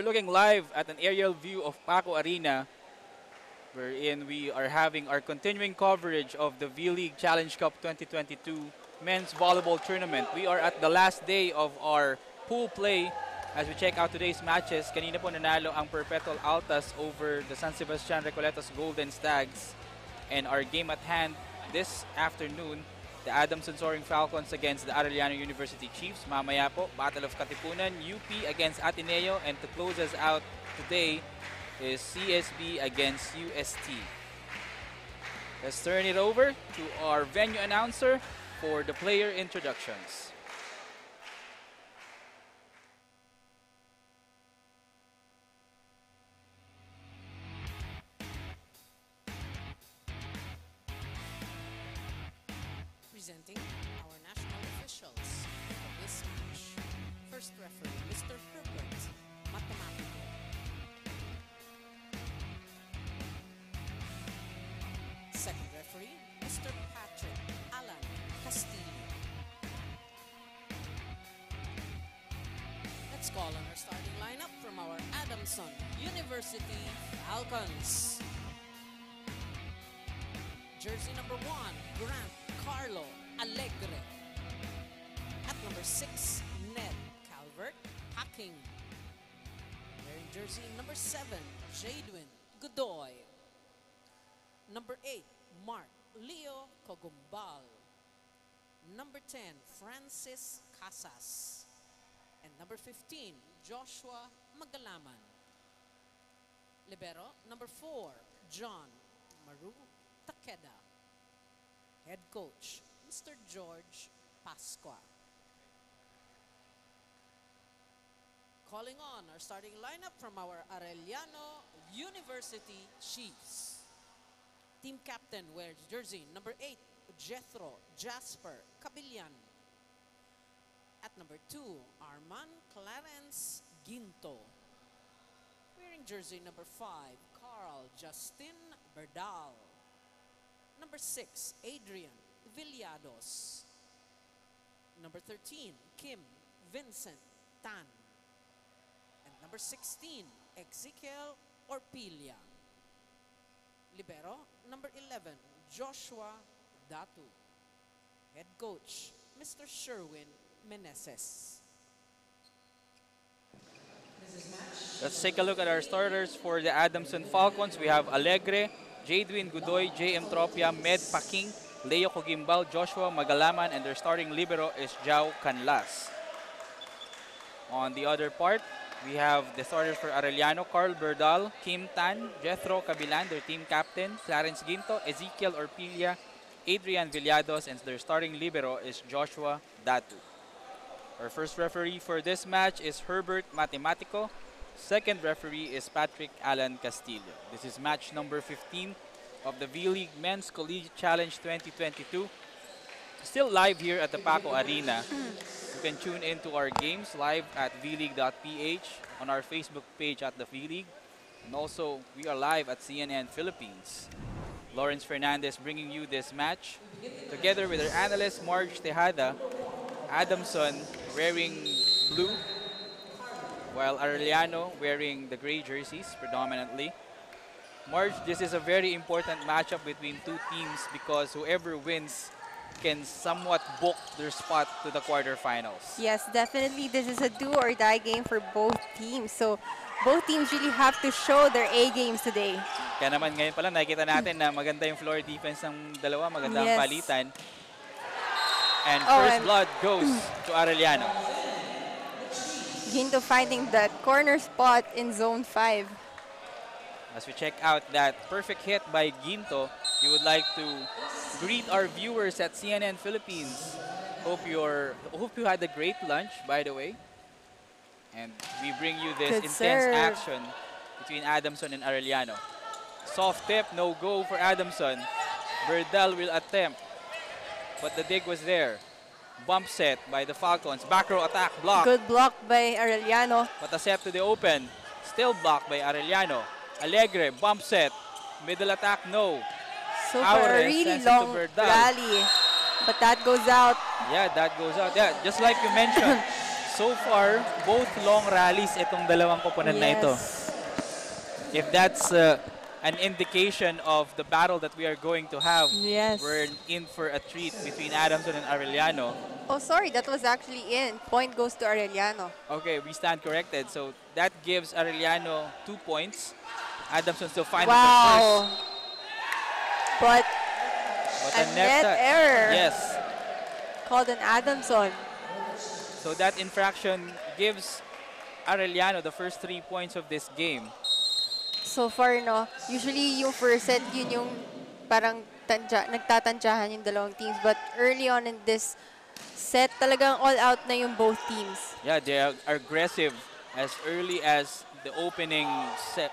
are looking live at an aerial view of Paco Arena, wherein we are having our continuing coverage of the V-League Challenge Cup 2022 Men's Volleyball Tournament. We are at the last day of our pool play as we check out today's matches. Kanina po nanalo ang Perpetual Altas over the San Sebastian Recoletos Golden Stags. And our game at hand this afternoon, the Adamson Soaring Falcons against the Arellano University Chiefs. Mamaya po, Battle of Katipunan, UP against Ateneo. And to close us out today is CSB against UST. Let's turn it over to our venue announcer for the player introductions. Presenting our national officials for this match. First referee, Mr. Herbert Matamatico. Second referee, Mr. Patrick Alan Castillo. Let's call on our starting lineup from our Adamson University Falcons. Jersey number 1, Grant Carlo Alegre. At number 6, Ned Calvert Hacking. Wearing jersey number 7, Jadwin Godoy. Number 8, Mark Leo Cogumbal. Number 10, Francis Casas. And number 15, Joshua Magalaman. Libero, number 4, John Maru Takeda. Head coach, Mr. George Pasqua. Calling on our starting lineup from our Arellano University Chiefs. Team captain wears jersey number 8, Jethro Jasper Cabillan. At number 2, Arman Clarence Ginto. Wearing jersey number 5, Carl Justin Berdal. Number 6, Adrian Villados. Number 13, Kim Vincent Tan. And number 16, Ezekiel Orpilia. Libero, number 11, Joshua Datu. Head coach, Mr. Sherwin Meneses. Let's take a look at our starters for the Adamson Falcons. We have Alegre, Jadwin Godoy, J.M. Tropia, Med Paking, Leo Cogimbal, Joshua Magalaman, and their starting libero is Jao Canlas. On the other part, we have the starters for Arellano, Carl Berdal, Kim Tan, Jethro Cabilan, their team captain, Clarence Ginto, Ezekiel Orpilia, Adrian Villados, and their starting libero is Joshua Datu. Our first referee for this match is Herbert Matematico. Second referee is Patrick Alan Castillo. This is match number 15 of the V-League Men's Collegiate Challenge 2022. Still live here at the Paco Arena. You can tune into our games live at vleague.ph, on our Facebook page at the V-League. And also, we are live at CNN Philippines. Lawrence Fernandez bringing you this match. Together with our analyst, Marge Tejada. Adamson wearing blue, while Arellano wearing the gray jerseys predominantly. Marge, this is a very important matchup between two teams because whoever wins can somewhat book their spot to the quarterfinals. Yes, definitely. This is a do or die game for both teams. So both teams really have to show their A games today. Kaya naman ngayon pala nakikita natin na maganda yung floor defense ng dalawa, maganda ang palitan. And first blood goes to Arellano. Ginto finding that corner spot in zone 5. As we check out that perfect hit by Ginto, we would like to greet our viewers at CNN Philippines. Hope you had a great lunch, by the way. And we bring you this intense action between Adamson and Arellano. Soft tip, no go for Adamson. Berdal will attempt, but the dig was there. Bump set by the Falcons. Back row attack, block. Good block by Arellano. But a set to the open. Still blocked by Arellano. Alegre, bump set. Middle attack, no. So for a really long rally. But that goes out. Yeah, that goes out. Yeah, just like you mentioned, so far, both long rallies itong dalawang koponan na ito. If that's an indication of the battle that we are going to have, Yes. we're in for a treat between Adamson and Arellano. Oh, sorry, that was actually in. Point goes to Arellano. Okay, we stand corrected. So that gives Arellano 2 points. Adamson still finding the Wow. first. But But a net error Yes. called an Adamson. So that infraction gives Arellano the first 3 points of this game. So far, no, usually yung first set, yun yung parang nagtatantyahan yung dalawang teams. But early on in this set, talagang all out na yung both teams. Yeah, they are aggressive as early as the opening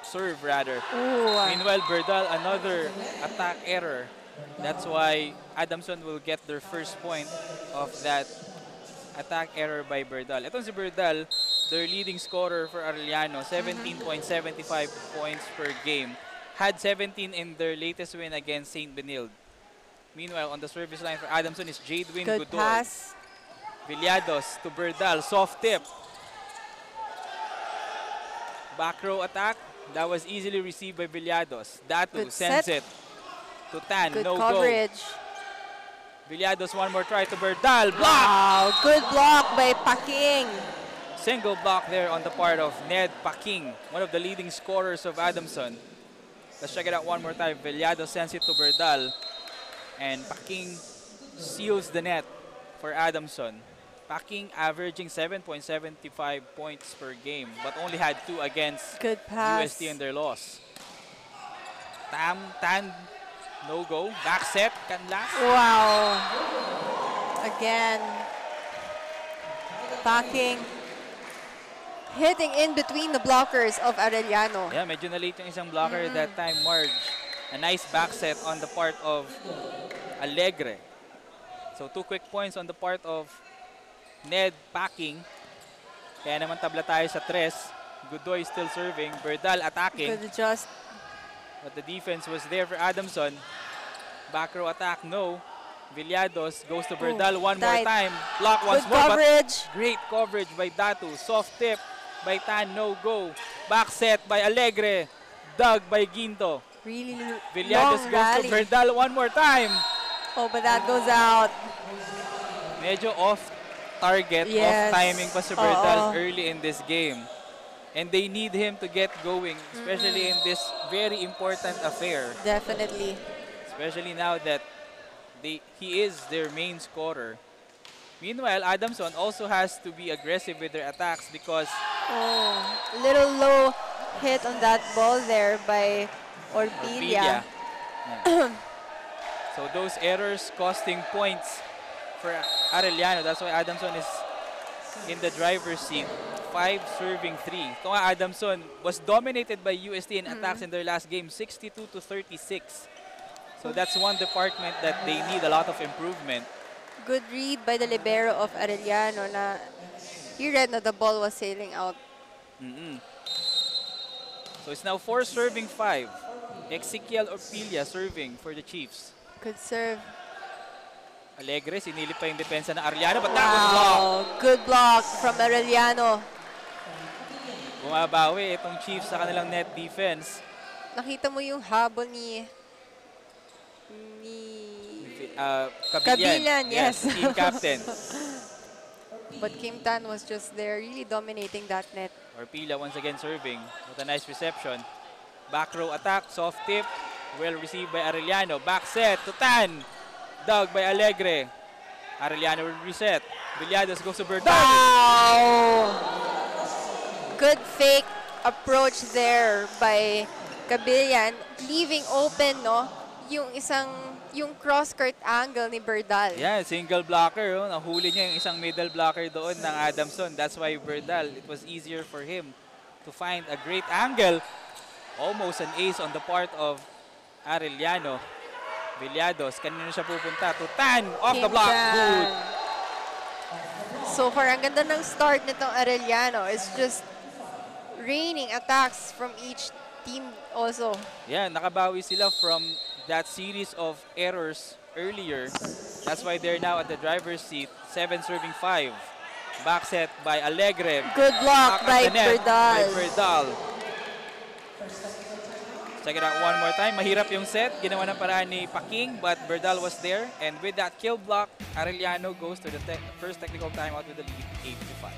serve rather. Ooh. Meanwhile, Berdal, another attack error. That's why Adamson will get their first point of that attack error by Berdal. Itong si Berdal, their leading scorer for Arellano, 17.75 points per game. Had 17 in their latest win against St. Benilde. Meanwhile, on the service line for Adamson is Jadwin Good Godoy. pass. Villados to Berdal, soft tip. Back row attack, that was easily received by Villados. Datu Good sends set. it to Tan, Good no coverage. go. Villados, one more try to Berdal, block! Wow, good block by Paking. Single block there on the part of Ned Paking, one of the leading scorers of Adamson. Let's check it out one more time. Villados sends it to Berdal, and Paking seals the net for Adamson. Paking averaging 7.75 points per game, but only had 2 against Good pass. UST in their loss. Tan, no go. Back set, Canlas. Wow. Again. Paking. Hitting in between the blockers of Arellano. Yeah, medyo na late yung isang blocker that time, Marge. A nice back set on the part of Alegre. So 2 quick points on the part of Ned Paking. Kaya naman tabla tayo sa 3. Godoy still serving. Berdal attacking. Good adjust. But the defense was there for Adamson. Back row attack, no. Villados goes to Berdal one more tight. time. Block once Good more, coverage. but great coverage by Datu. Soft tip by Tan, no go. Back set by Alegre. Dug by Ginto. Really Villados long goes rally. to Berdal one more time. Oh, but that goes out. Medyo off target, Yes. off timing pa si Berdal Oo. early in this game. And they need him to get going, especially in this very important affair. Definitely. Especially now that he is their main scorer. Meanwhile, Adamson also has to be aggressive with their attacks because Oh, little low hit on that ball there by Orpilla. Orpilla. Yeah. So those errors costing points for Arellano. That's why Adamson is in the driver's seat. 5 serving 3. Ito nga, Adamson was dominated by UST in attacks in their last game, 62-36. So that's one department that they need a lot of improvement. Good read by the libero of Arellano na he read na the ball was sailing out. So it's now 4 serving 5. Ezekiel Orpilla serving for the Chiefs. Good serve. Alegre, sinilip pa yung depensa ng Arellano, but that was blocked. Wow, good block from Arellano. Bumabawi itong Chiefs sa kanilang net defense. Nakita mo yung habol ni Kabilyan, Kabilyan, yes. team captain. But Kim Tan was just there, really dominating that net. Orpilla once again serving with a nice reception. Back row attack, soft tip, well received by Arellano. Back set to Tan, dug by Alegre. Arellano will reset. Villados goes to Berdal. Wow! Good fake approach there by Kabilyan, leaving open yung cross-court angle ni Berdal. Yeah, single blocker. Oh. Nahuli niya yung isang middle blocker doon ng Adamson. That's why Berdal, it was easier for him to find a great angle. Almost an ace on the part of Arellano. Villados, kanina siya pupunta? To Tan, off the block. Good. So far, ang ganda ng start nitong Arellano. It's just raining attacks from each team also. Yeah, nakabawi sila from that series of errors earlier. That's why they're now at the driver's seat, 7 serving 5. Back set by Alegre. Good block Back by at the net by Berdal. Berdal. Check it out one more time. Mahirap yung set. Ginawa ng paraan ni Paking, but Berdal was there. And with that kill block, Arellano goes to the first technical timeout with the lead, 8-5.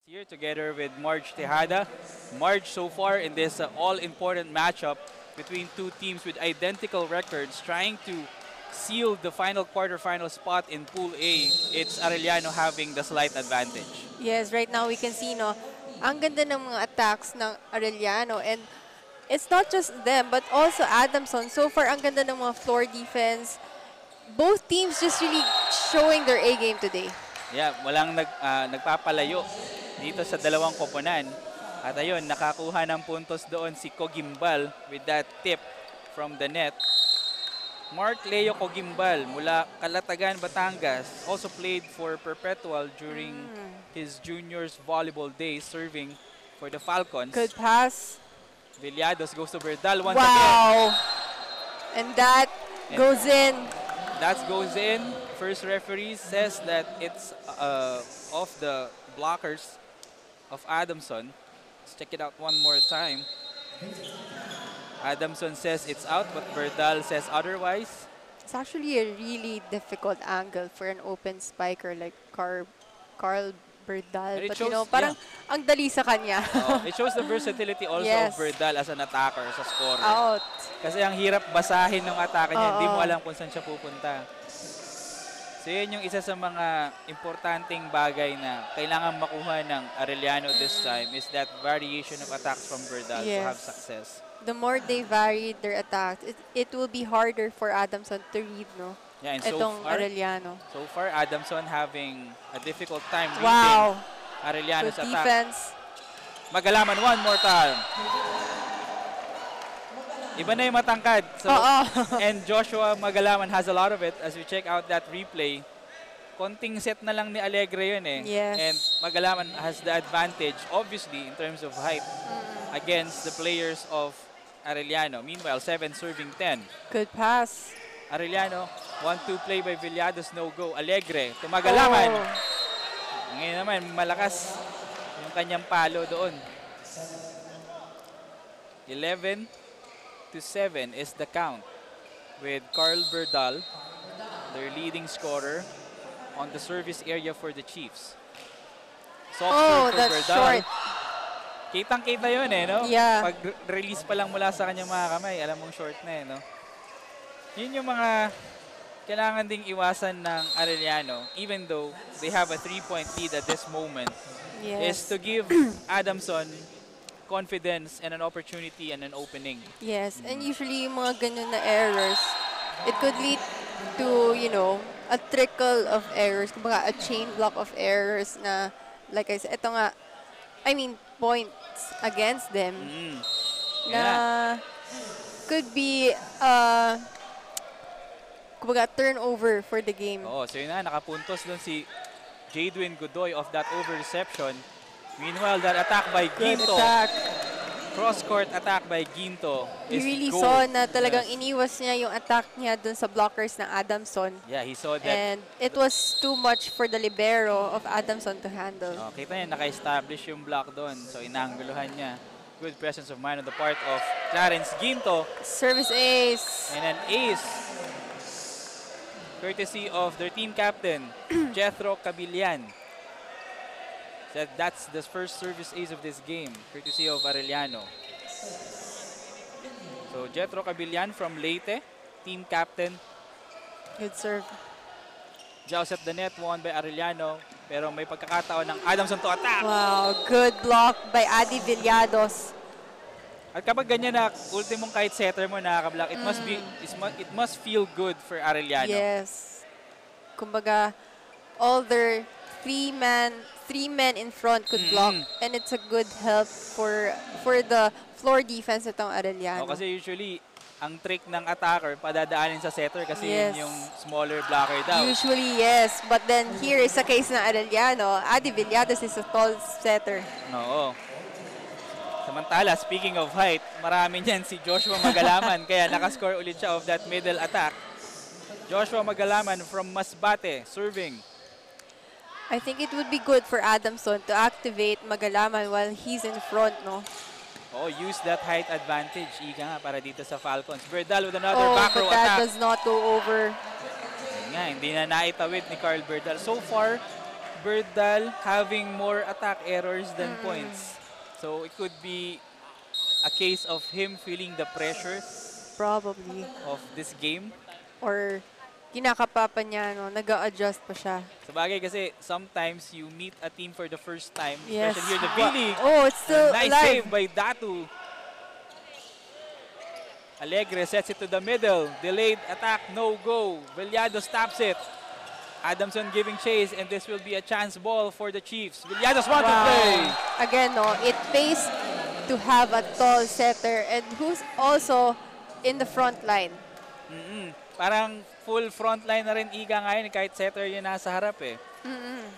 Here together with Marge Tejada. Marge, so far in this all-important matchup between two teams with identical records trying to seal the final quarterfinal spot in Pool A, it's Arellano having the slight advantage. Yes, right now we can see, no, ang ganda ng mga attacks ng Arellano, and it's not just them, but also Adamson. So far, ang ganda ng mga floor defense. Both teams just really showing their A game today. Yeah, walang nagpapalayo dito sa dalawang koponan. At ayun, nakakuha ng puntos doon si Cogimbal with that tip from the net. Mark Leo Cogimbal mula Calatagan, Batangas, also played for Perpetual during his juniors volleyball days, serving for the Falcons. Good pass. Villados goes to Berdal once Wow. again. And that goes in. That goes in. First referee says that it's off the blockers of Adamson. Let's check it out one more time. Adamson says it's out, but Berdal says otherwise. It's actually a really difficult angle for an open spiker like Carl Berdal. But it But you know, shows- parang ang dali sa kanya. It shows the versatility also Yes. of Berdal as an attacker, as a scorer. Out. Kasi ang hirap basahin ng atake niya, hindi mo Oo. alam kung saan siya pupunta. So yun yung isa sa mga importanteng bagay na kailangan makuha ng Arellano this time is that variation of attacks from Berdal to Yes. have success. The more they vary their attacks, it will be harder for Adamson to read, no? Yeah, and Itong Arellano. so far Adamson having a difficult time reading Wow. Arellano's Good attack. defense. Magalaman one more time. Iba na yung matangkad. So, Oo. and Joshua Magalaman has a lot of it as we check out that replay. Konting set na lang ni Alegre yun eh. Yes. And Magalaman has the advantage, obviously, in terms of height against the players of Arellano. Meanwhile, 7 serving 10. Good pass. Arellano, 1-2 play by Villados, no go. Alegre, to Magalaman. Oh. Ngayon naman, malakas yung kanyang palo doon. 11-7 is the count with Carl Berdal, their leading scorer, on the service area for the Chiefs. Soft serve Oh, for that's Berdal. short. Kitang-kita yun eh, no? Yeah. Pag-release pa lang mula sa kanyang mga kamay, alam mong short na eh, no? Yun yung mga kailangan ding iwasan ng Arellano, even though they have a 3-point lead at this moment, is Yes. to give Adamson confidence and an opportunity and an opening. Yes. And usually yung mga ganun na errors, it could lead to, you know, a trickle of errors. Kumbaga, a chain block of errors na, like I said, ito nga, I mean, points against them na Yeah. could be, kumbaga, turnover for the game. Oo, so yun na, nakapuntos doon si Jadwin Godoy of that over-reception. Meanwhile, that attack by Good Ginto, attack. cross-court attack by Ginto You is really gold. saw na talagang Yes. iniwas niya yung attack niya dun sa blockers ng Adamson. Yeah, he saw that. And it was too much for the libero of Adamson to handle. Oh, kita niya, naka-establish yung block doon. So, inangguluhan niya. Good presence of mind on the part of Clarence Ginto. Service ace. And an ace, courtesy of their team captain, Jethro Cabilian. That's the first service ace of this game, courtesy of Arellano. So Jetro Cabillan from Leyte, team captain. Good serve. Joust at the net, won by Arellano. Pero may pagkakataon ng Adamson to attack. Wow, good block by Adi Villados. At kapag ganyan na ultimong kite setter mo nakaka-block, it must feel good for Arellano. Yes. Kumbaga, all their three men in front could block, and it's a good help for the floor defense itong Arellano. Kasi usually ang trick ng attacker padadaanin sa setter kasi Yes. yun yung smaller blocker daw. Usually, yes. But then here is a case ng Arellano. Adi Villados is a tall setter. Oo. Samantala, speaking of height, marami niyan si Joshua Magalaman kaya nakascore ulit siya of that middle attack. Joshua Magalaman from Masbate, serving. I think it would be good for Adamson to activate Magalaman while he's in front, no? Oh, use that height advantage, Ika nga, para dito sa Falcons. Berdal with another Oh, back row but that attack. does not go over. Yun nga, hindi na naitawid ni Carl Berdal. So far, Berdal having more attack errors than points. So it could be a case of him feeling the pressure Probably. of this game. Or kinakapapa niya, no? Nag-a-adjust pa siya. Sa bagay kasi sometimes you meet a team for the first time, Yes. especially here in the V-League. Oh, it's still Nice alive. save by Datu. Alegre sets it to the middle. Delayed attack, no go. Villado stops it. Adamson giving chase, and this will be a chance ball for the Chiefs. Villados want to play. Again, no, it pays to have a tall setter and who's also in the front line. Parang full front line na rin Iga ngayon kahit setter yun nasa harap eh.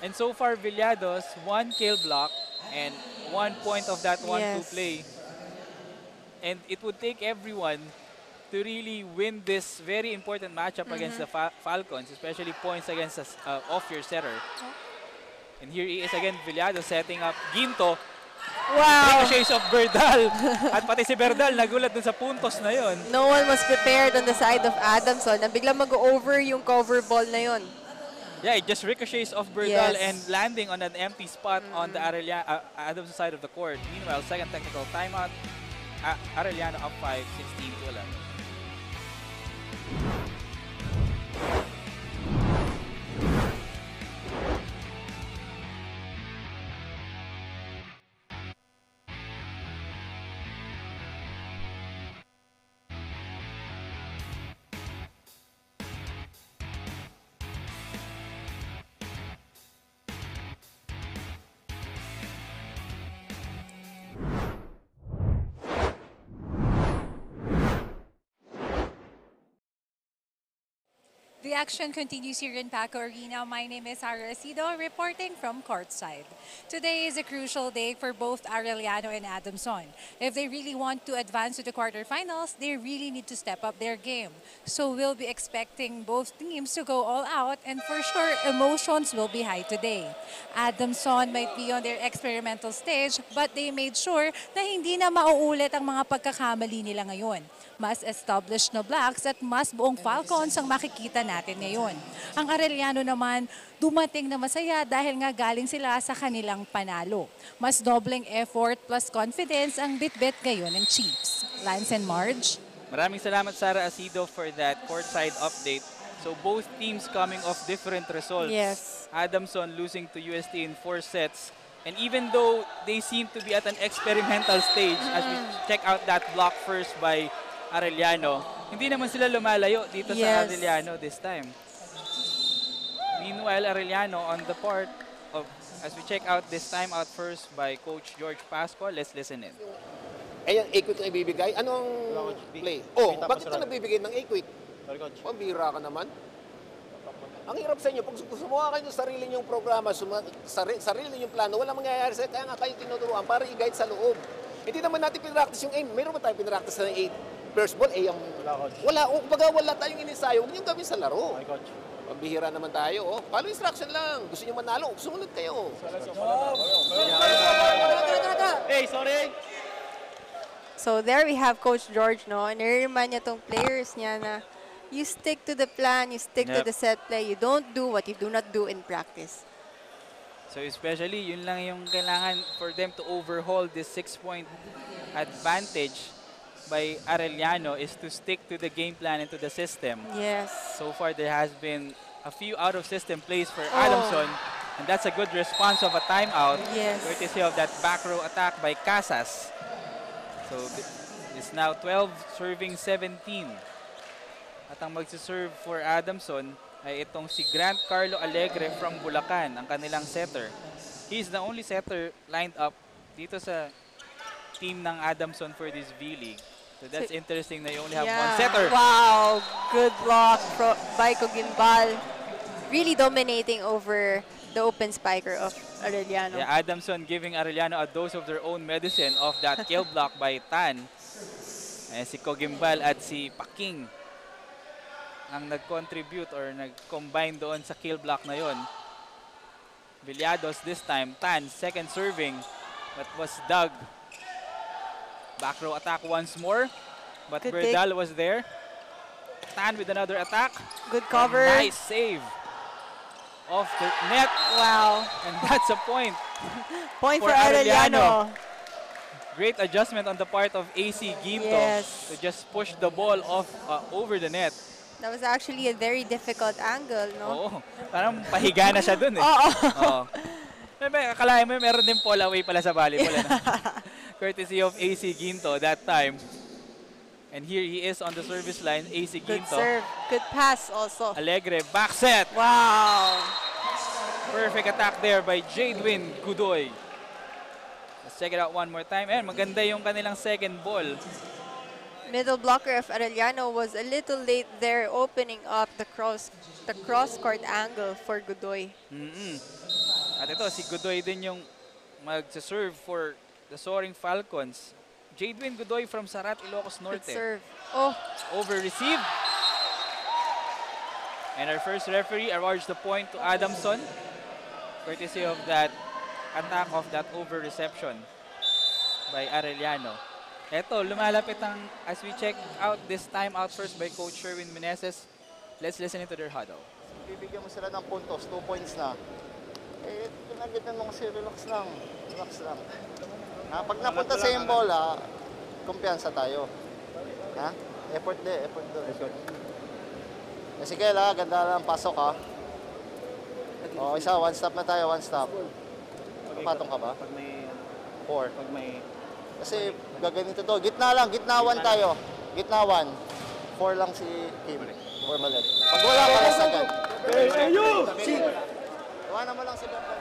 And so far, Villados, 1 kill block and 1 point of that 1-2 Yes. play. And it would take everyone to really win this very important matchup against the Falcons, especially points against off your setter. And here he is again, Villados setting up Ginto. Wow! Ricochets of Berdal. At pati si Berdal nagulat dun sa puntos na yon. No one was prepared on the side of Adamson na biglang mag-over yung cover ball na yon. Yeah, it just ricochets off Berdal Yes. and landing on an empty spot on the Adamson side of the court. Meanwhile, second technical timeout. Arellano up 5, 16 to 11. The action continues here in Paco Arena. My name is Sara Asido, reporting from courtside. Today is a crucial day for both Arellano and Adamson. If they really want to advance to the quarterfinals, they really need to step up their game. So we'll be expecting both teams to go all out, and for sure, emotions will be high today. Adamson might be on their experimental stage, but they made sure na hindi na mauulit ang mga pagkakamali nila ngayon. Mas established na Blacks at mas buong Falcons ang makikita natin ngayon. Ang Arellano naman, dumating na masaya dahil nga galing sila sa kanilang panalo. Mas dobleng effort plus confidence ang bit-bit ngayon ng Chiefs. Lance and Marge? Maraming salamat, Sara Asido, for that courtside update. So both teams coming off different results. Yes. Adamson losing to UST in 4 sets. And even though they seem to be at an experimental stage, as we check out that block first by Arellano, hindi naman sila lumalayo dito sa Yes. Arellano this time. Meanwhile, Arellano on the part of, as we check out this time out first by Coach George Pascual, let's listen in. Eh, yung equity na ibibigay, anong play? Oh, bakit ka nabibigay ng equity? Pambira ka naman. Ang hirap sa inyo, pag sumuha kayo ng sarili nyong programa, sarili nyong plano, walang mangyayari sa'yo, kaya nga kayo tinuturuan para i-guide sa loob. Hindi naman natin pinractice yung aim. Meron ba tayo pinractice ng 8 first ball? Eh, wala. Wala tayong inisayo. Huwag niyong gawin sa laro. Pambihira naman tayo. Oh. Follow instruction lang. Gusto niyo manalo, sumunod kayo. Hey, sorry! So there we have Coach George, no? And nire-remind niya tong players niya na you stick to the plan, you stick to Yep. the set play, you don't do what you do not do in practice. So especially, yun lang yung kailangan for them to overhaul this 6-point advantage by Arellano is to stick to the game plan and to the system. Yes. So far, there has been a few out-of-system plays for Oh. Adamson, and that's a good response of a timeout. Yes. Courtesy of that back row attack by Casas. So it's now 12 serving 17. At ang magsiserve for Adamson ay itong si Grant Carlo Alegre from Bulacan, ang kanilang setter. He's the only setter lined up dito sa team ng Adamson for this V-League. So that's interesting na you only have one setter. Wow, good block by Cogimbal. Really dominating over the open spiker of Arellano. Yeah, Adamson giving Arellano a dose of their own medicine of that kill block by Tan. Si Cogimbal at si Paking ang nag-contribute or nag-combine doon sa kill block na yon. Villados this time, Tan, second serving, but was dug. Back row attack once more, but Good Berdal was there. Tan with another attack. Good cover. Nice save off the net. Wow. And that's a point. Point For for Arellano. Great adjustment on the part of AC Ginto Yes. to just push the ball off over the net. That was actually a very difficult angle, no? Oo, parang pahiga na siya dun eh. Oo. Oo. Akalain mo, meron din fall away pala sa volleyball. Ano? Courtesy of AC Ginto that time. And here he is on the service line, AC Good Ginto. serve. Good pass also. Alegre, back set. Wow. Perfect attack there by Jadwin Gudoy. Let's check it out one more time. And maganda yung kanilang second ball. Middle blocker of Arellano was a little late there, opening up the cross court angle for Godoy. At ito, si Godoy din yung magsaserve for the Soaring Falcons. Jadwin Godoy from Sarat, Ilocos Good Norte. serve. Oh, Over received. And our first referee awards the point to Adamson, courtesy of that attack of that over reception by Arellano. Eto, lumalapit ang, as we check out this time out first by Coach Sherwin Meneses. Let's listen into their huddle. Bibigyan mo sila ng puntos, 2 points na. Eh, pinagitan mo kasi relax lang. Relax lang. Pag napunta sa yung bola, kumpiyansa tayo. Ha? Effort doon. Sige la, ganda lang pasok ha. O, isa, one stop na tayo, one stop. Papatong ka ba? Pag may 4. pag may Kasi gaganito to. Gitna lang, gitna 1 tayo. Gitna 1. 4 lang si Kim. 4 malit. Pag wala, palas agad. Iwanan mo lang si Bertan.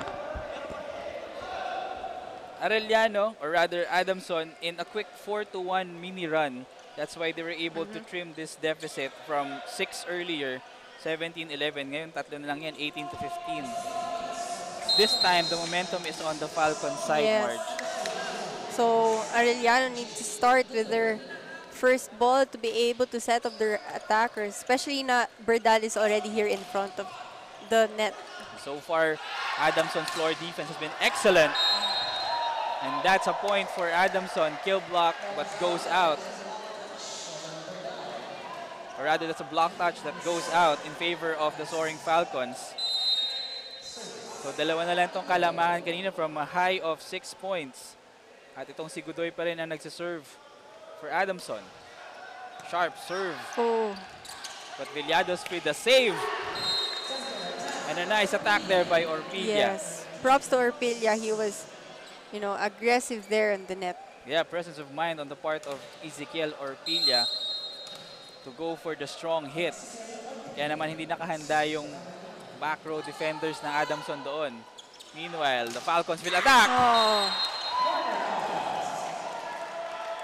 Arellano, or rather Adamson, in a quick 4-1 mini run. That's why they were able to trim this deficit from 6 earlier, 17-11. Ngayon, tatlo na lang yan, 18-15. This time, the momentum is on the Falcons side, yes. Marge. So Arellano needs to start with their first ball to be able to set up their attackers, especially na Berdal is already here in front of the net. So far, Adamson's floor defense has been excellent. And that's a point for Adamson. Kill block, but goes out. Or rather, that's a block touch that goes out in favor of the Soaring Falcons. So dalawa na lang itong kalamangan kanina from a high of 6 points. At itong si Godoy pa rin ang nagsiserve for Adamson. Sharp serve. Oh, But Villados with the save. And a nice attack there by Orpilla. yes. Props to Orpilla. He was, aggressive there in the net. Yeah, presence of mind on the part of Ezekiel Orpilla to go for the strong hit. Kaya naman hindi nakahanda yung back row defenders ng Adamson doon. Meanwhile, the Falcons will attack. Oh,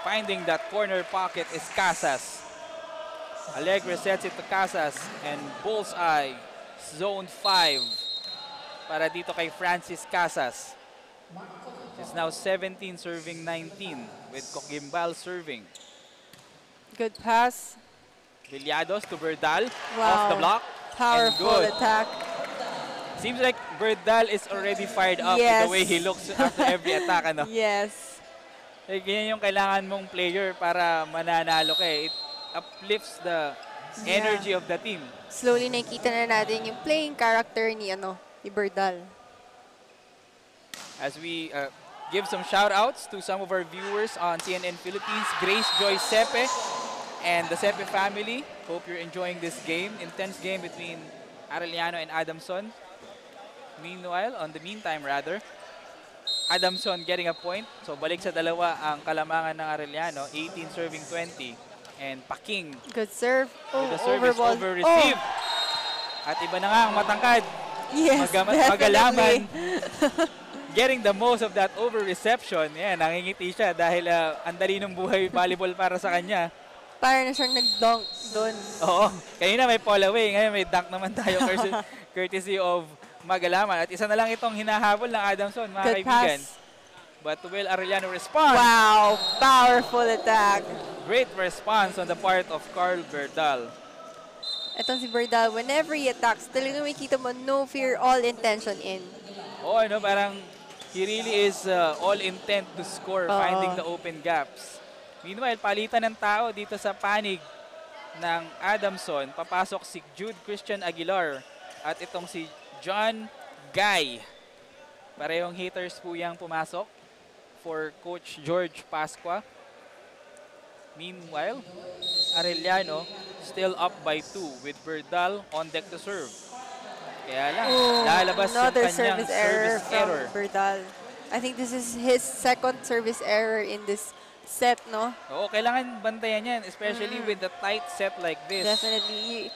Finding that corner pocket is Casas. Alegre sets it to Casas and bullseye. Zone 5 para dito kay Francis Casas. It's now 17 serving 19 with Cogimbal serving. good pass. Villados to Berdal Wow. off the block. Powerful And good. attack. Seems like Berdal is already fired up with Yes. the way he looks after every attack. Ano? Yes. Eh, ganyan yung kailangan mong player para mananalo ka eh. It uplifts the energy of the team. Slowly nakikita na natin yung playing character ni Berdal. As we give some shout outs to some of our viewers on CNN Philippines. Grace Joy Sepe and the Sepe family. Hope you're enjoying this game. Intense game between Arellano and Adamson. Meanwhile, on the meantime rather, Adamson getting a point. So balik sa dalawa ang kalamangan ng Arellano. 18 serving 20. And Paking Good serve. Oh, with the service overball. over receive. At iba na nga ang matangkad. Yes, Magalaman. definitely. Getting the most of that over reception. Yan, nangingiti siya dahil ang dali ng buhay volleyball para sa kanya. Para na siyang nag-dunk doon. Oo. Kanina may fall away. Ngayon may dunk naman tayo courtesy of Magalaman. At isa na lang itong hinahabol ng Adamson, mga Good kaibigan. pass. But will Arellano respond? Wow, powerful attack. Great response on the part of Carl Berdal. Etong si Berdal, whenever he attacks, talagang makikita mo, no fear, all intention in. Oh, ano, parang he really is all intent to score, finding the open gaps. Meanwhile, palitan ng tao dito sa panig ng Adamson. Papasok si Jude Christian Aguilar at itong si John Guy. Parehong hitters po yung pumasok for Coach George Pascua. Meanwhile, Arellano still up by 2 with Berdal on deck to serve. Kaya lang, lalabas yung Another kanyang service error service from error. Berdal. I think this is his second service error in this set, no? Oo, kailangan bantayan yan, especially with the tight set like this. Definitely.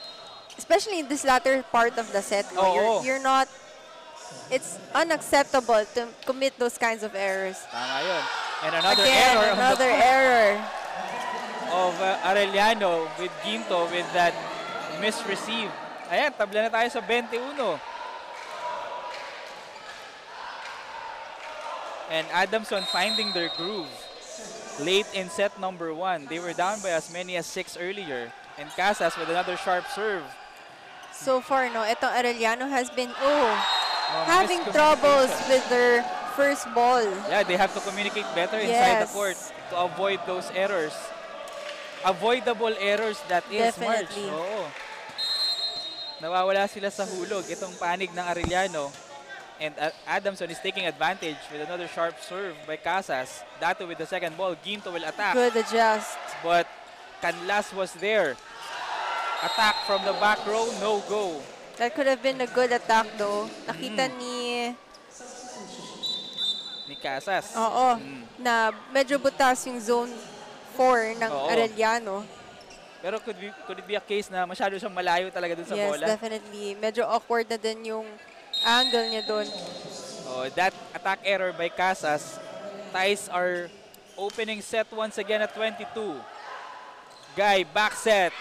Especially in this latter part of the set, no? Oo. You're not, it's unacceptable to commit those kinds of errors. Tama yun. And another Again, error another error. of Arellano with Ginto with that misreceive. Ayan, tabla na tayo sa 21. And Adamson finding their groove late in set number 1. They were down by as many as 6 earlier. And Casas with another sharp serve. So far, no, itong Arellano has been, having miscommunication. troubles with their first ball. Yeah, they have to communicate better inside the Yes. court to avoid those errors. Avoidable errors, that is, Marge. Definitely. Oo. Nawawala sila sa hulog. Itong panig ng Arellano. And Adamson is taking advantage with another sharp serve by Casas. Dato with the second ball. Ginto will attack. Good adjust. But Canlas was there. Attack from the back row, no go. That could have been a good attack though. Nakita ni Casas. na medyo butas yung zone 4 ng Oo. Arellano. Pero could it be a case na masyado siyang malayo talaga dun sa Yes, bola? definitely. Medyo awkward na din yung angle niya doon. Oh, that attack error by Casas ties our opening set once again at 22. Guy, back set.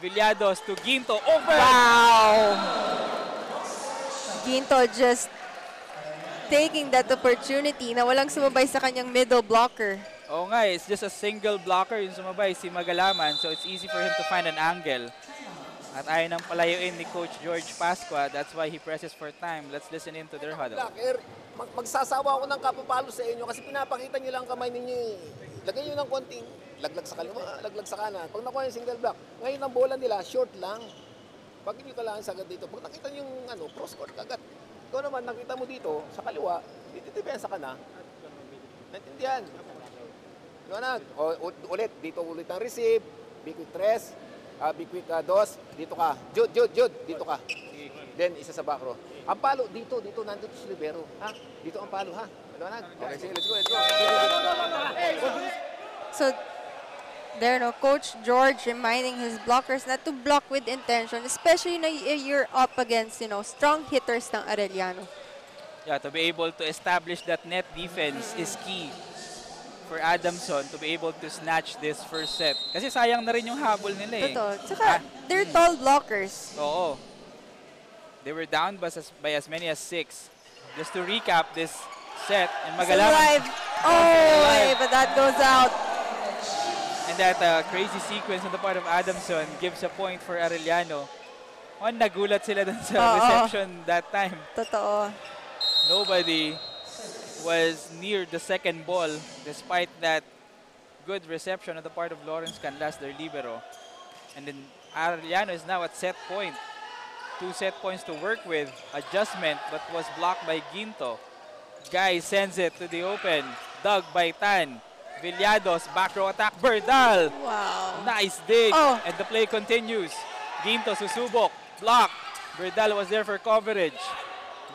Villados to Ginto. Over! Wow! Ginto just taking that opportunity na walang sumabay sa kanyang middle blocker. Oo nga, it's just a single blocker yung sumabay, si Magalaman. So it's easy for him to find an angle. At ayaw nang palayuin ni Coach George Pascua. That's why he presses for time. Let's listen in to their huddle. Magsasawa ako ng kapapalo sa inyo kasi pinapakita nyo lang kamay ninyo eh. Lagay nyo ng konting laglag sa kaliwa, laglag sa kanan. Pag nakuha yung single block, ngayon ang bola nila, short lang. Pag hindi kailangan sagad dito, pag nakita nyo yung cross court agad. Ikaw naman, nakita mo dito, sa kaliwa, dito depensa ka na. Naintindihan. Liwanag. Ulit, dito ulit ang receive, big quick 3, big quick 2, dito ka. Jude, dito ka. Then, isa sa back row. Ang palo, dito, nandito si Libero. Ha? Dito ang palo, ha? Liwanag. Okay, sige, let's go. So, there no, Coach George reminding his blockers not to block with intention, especially na you're up against, strong hitters ng Arellano. Yeah, to be able to establish that net defense is key for Adamson to be able to snatch this first set. Kasi sayang na rin yung habol nila eh. Totoo. Tsaka, they're tall blockers. Oo. They were down by as many as 6. Just to recap this set, and Magalaman. Alive. Oh, but that goes out. And that crazy sequence on the part of Adamson gives a point for Arellano. Nagulat sila dun sa reception that time. Totoo. Nobody was near the second ball despite that good reception on the part of Lawrence Canlas, their libero. And then Arellano is now at set point. 2 set points to work with. Adjustment, but was blocked by Ginto. Guy sends it to the open. Dug by Tan. Villados, back row attack. Berdal. Wow. Nice dig. Oh. And the play continues. Ginto susubok. Block. Berdal was there for coverage.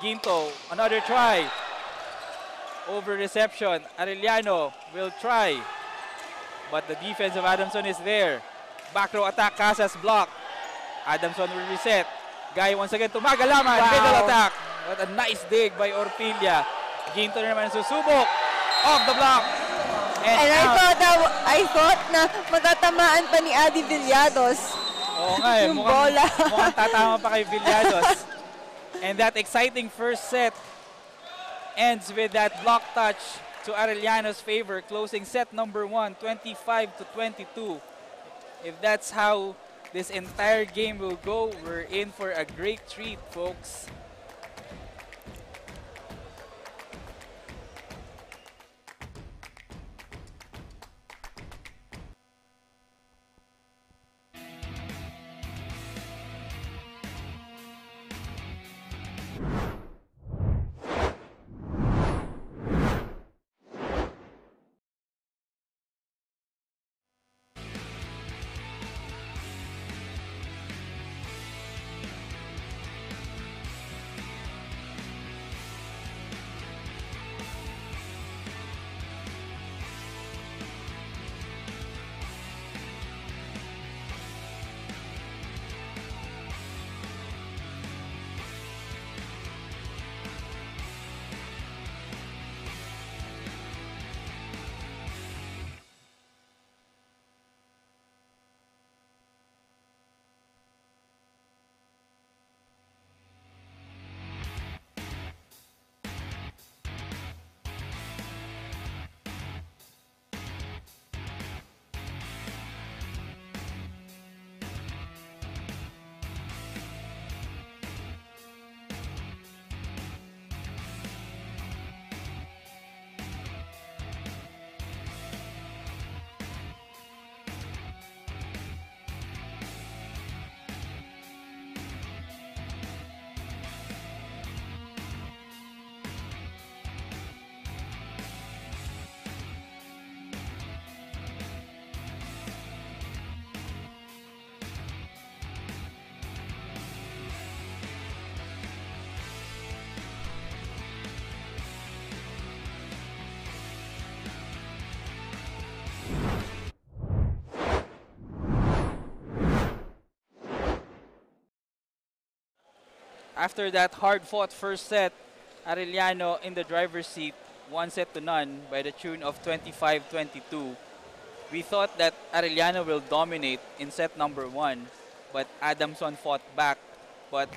Ginto, another try. Over reception. Arellano will try. But the defense of Adamson is there. Back row attack. Casas block. Adamson will reset. Guy once again to Magalaman. Wow. Middle attack. What a nice dig by Orpilla. Ginto na naman susubok. Off the block. And I thought na matatamaan pa ni Adi Villados. Oo nga eh, Yung bola. mukhang tatama pa kay Villados. And that exciting first set ends with that block touch to Arellano's favor, closing set number 1, 25-22. If that's how this entire game will go, we're in for a great treat, folks. After that hard-fought first set, Arellano in the driver's seat, 1-0 by the tune of 25-22. We thought that Arellano will dominate in set number 1, but Adamson fought back, but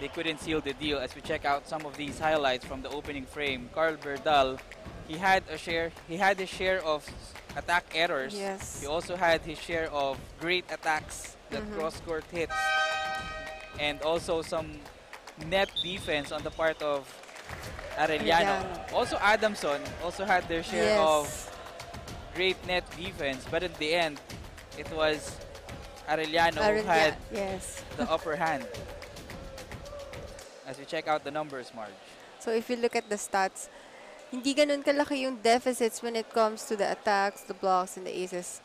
they couldn't seal the deal. As we check out some of these highlights from the opening frame, Carl Berdal, he had his share of attack errors. Yes. He also had his share of great attacks that cross-court hits, and also some net defense on the part of Arellano. Also Adamson also had their share of great net defense, but in the end, it was Arellano who had the upper hand. As we check out the numbers, Marge. So if you look at the stats, hindi ganun kalaki yung deficits when it comes to the attacks, the blocks, and the aces.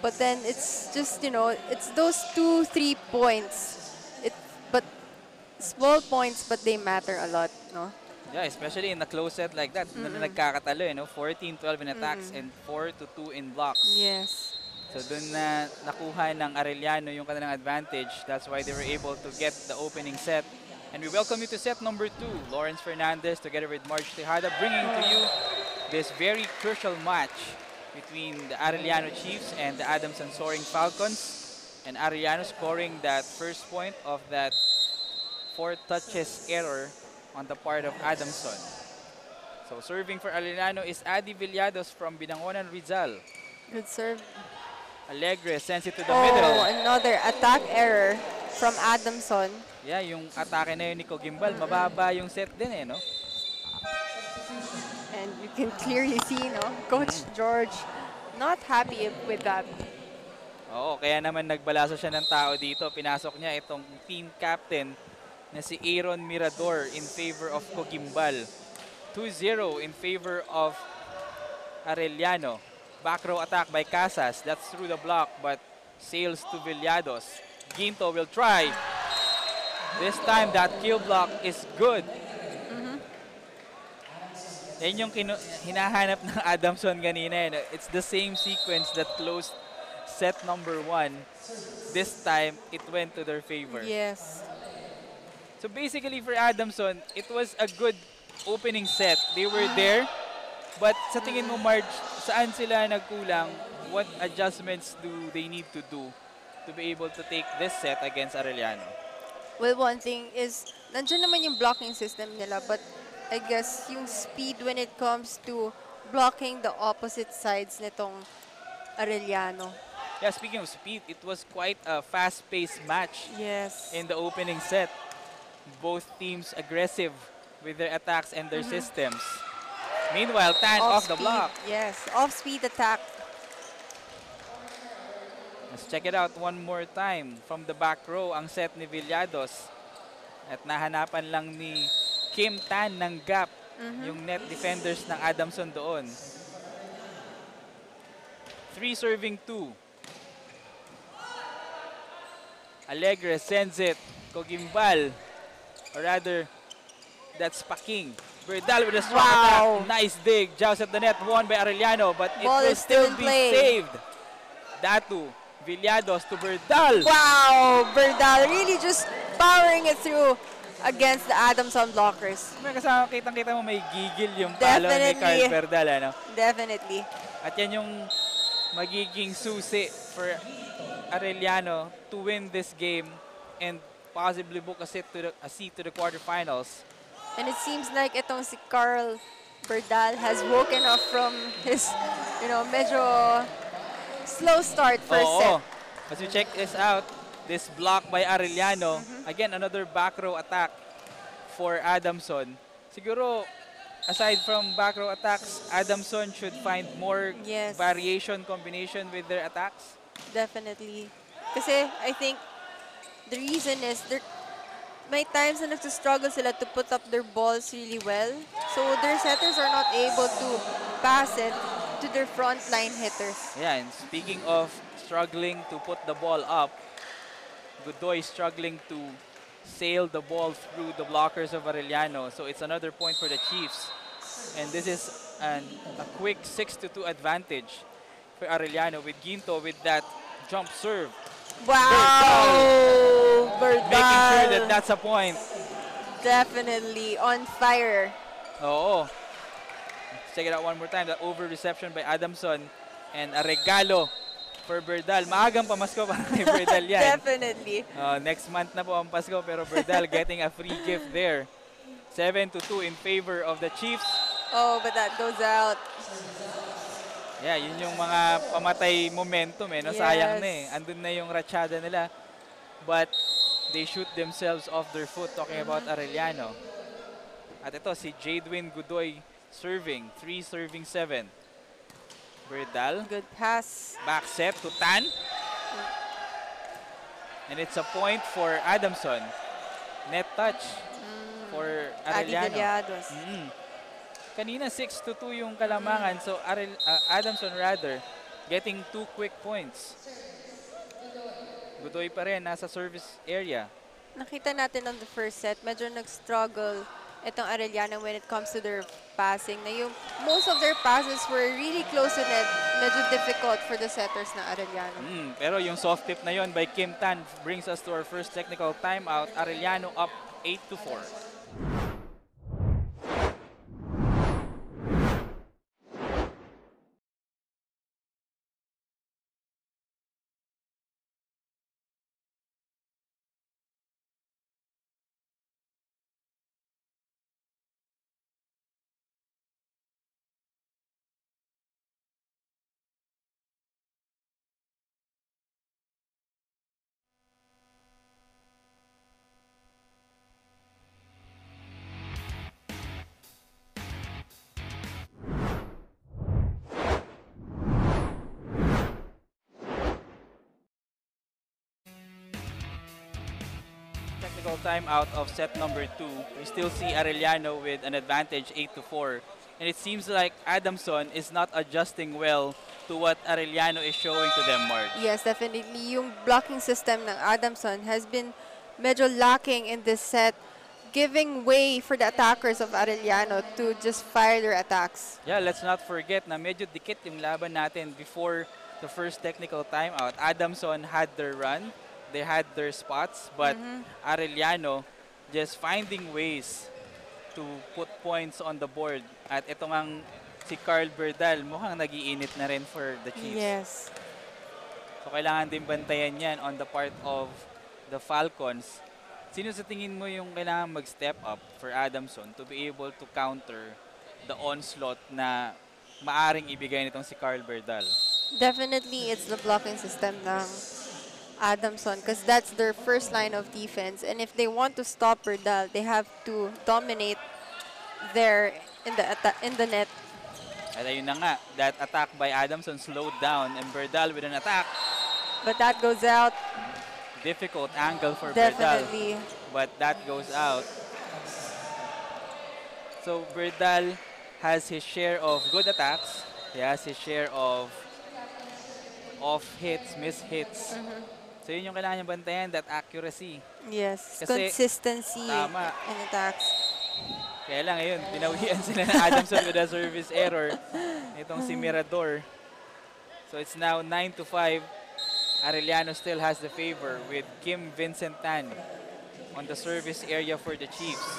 But then it's just, you know, it's those 2-3 points. But small points, but they matter a lot, no? Yeah, especially in a close set like that. Nagkakatalo, you know, 14-12 in attacks and 4-2 in blocks. Yes. So dun na nakuha ng Arellano yung kanilang advantage. That's why they were able to get the opening set. And we welcome you to set number 2. Lawrence Fernandez together with Marge Tejada bringing to you this very crucial match between the Arellano Chiefs and the Adamson Soaring Falcons. And Arellano scoring that first point of that 4 touches error on the part of Adamson. So serving for Arellano is Adi Villados from Binangonan, Rizal. Good serve. Alegre sends it to the middle. Another attack error from Adamson. Yeah, yung atake na yun ni Cogimbal, mababa yung set din eh, no? And you can clearly see, no? Coach George not happy with that. Oo, kaya naman nagbalasa siya ng tao dito. Pinasok niya itong team captain na si Aaron Mirador in favor of Cogimbal. 2-0 in favor of Arellano. Back row attack by Casas. That's through the block, but sails to Villados. Ginto will try. This time, that kill block is good. Yan yung hinahanap ng Adamson kanina. It's the same sequence that closed set number 1. This time, it went to their favor. Yes. So basically for Adamson, it was a good opening set. They were there. But sa tingin mo, Marge, saan sila nagkulang? What adjustments do they need to do to be able to take this set against Arellano? Well, one thing is, nandiyan naman yung blocking system nila, but I guess yung speed when it comes to blocking the opposite sides nitong Arellano. Yeah, speaking of speed, it was quite a fast-paced match Yes. in the opening set. Both teams aggressive with their attacks and their systems. Meanwhile, Tan off the block. Yes, off-speed attack. Let's check it out one more time. From the back row, ang set ni Villados. At nahanapan lang ni Kim Tan ng gap. Yung net defenders ng Adamson doon. 3 serving 2. Alegre sends it. Cogimbal. Or rather, that's Paking. Berdal with a strong attack. Nice dig. Joust at the net. Won by Arellano. But it Ball will is still still in be play. saved. Datu. Villados to Berdal. Wow! Berdal really just powering it through against the Adamson blockers. May kasama, kitang-kita mo may gigil yung palo ni Carl Definitely. Berdal. Ano? Definitely. At yan yung magiging susi for Arellano to win this game and possibly book a seat to the quarterfinals. And it seems like itong si Carl Berdal has woken up from his, medyo slow start first set. As we check this out, this block by Arellano, again, another back row attack for Adamson. Siguro, aside from back row attacks, Adamson should find more Yes. variation combination with their attacks. Definitely. Kasi I think the reason is may times na nagsastruggle sila to put up their balls really well. So their setters are not able to pass it to their frontline hitters. Yeah, and speaking of struggling to put the ball up, Godoy struggling to sail the ball through the blockers of Arellano. So it's another point for the Chiefs. And this is a quick 6-2 advantage for Arellano with Ginto with that jump serve. Wow! Berdal. Making sure that that's a point. Definitely on fire. Oo. Let's check it out one more time. The over reception by Adamson and a regalo for Berdal. Maagang pamasko para kay Berdal yan. Definitely. Next month na po ang Pasko pero Berdal getting a free gift there. 7-2 in favor of the Chiefs. Oh, but that goes out. Yeah, yun yung mga pamatay momentum no? Sayang Yes. na Andun na yung ratsyada nila. But they shoot themselves off their foot talking about Arellano. At ito si Jadwin Godoy serving, 3 serving 7. Berdal, Good pass. back set to Tan. And it's a point for Adamson. Net touch for Adi Arellano. Villados. Kanina 6-2 yung kalamangan, so Adamson rather getting 2 quick points. Godoy pa rin nasa service area. Nakita natin on the first set, medyo nag-struggle itong Arellano when it comes to their passing. Na yung most of their passes were really close to net. Medyo difficult for the setters na Arellano. Pero yung soft tip na yon by Kim Tan brings us to our first technical timeout. Arellano up 8-4. technical timeout of set number 2, we still see Arellano with an advantage 8-4. And it seems like Adamson is not adjusting well to what Arellano is showing to them, Marge. Yes, definitely. Yung blocking system ng Adamson has been medyo lacking in this set, giving way for the attackers of Arellano to just fire their attacks. Yeah, let's not forget na medyo dikit yung laban natin before the first technical timeout. Adamson had their run, they had their spots, but Arellano just finding ways to put points on the board. At ito ngang si Carl Berdal, mukhang nag-iinit na rin for the Chiefs. Yes. So kailangan din bantayan yan on the part of the Falcons. Sino sa tingin mo yung kailangan mag-step up for Adamson to be able to counter the onslaught na maaring ibigay nitong si Carl Berdal? Definitely, it's the blocking system ng Adamson because that's their first line of defense. And if they want to stop Berdal, they have to dominate there in the net. At ayun na nga, that attack by Adamson slowed down and Berdal with an attack. But that goes out. Difficult angle for Definitely. Berdal, but that goes out. So Berdal has his share of good attacks. He has his share of off hits, miss hits. So yun yung kailangan niyang bantayan, that accuracy. Yes, Kasi, consistency tama. in attacks. Kaya lang ngayon, pinawian sila ng Adamson with a service error. Itong si Mirador. So it's now 9-5. Arellano still has the favor with Kim Vincent Tan on the service area for the Chiefs.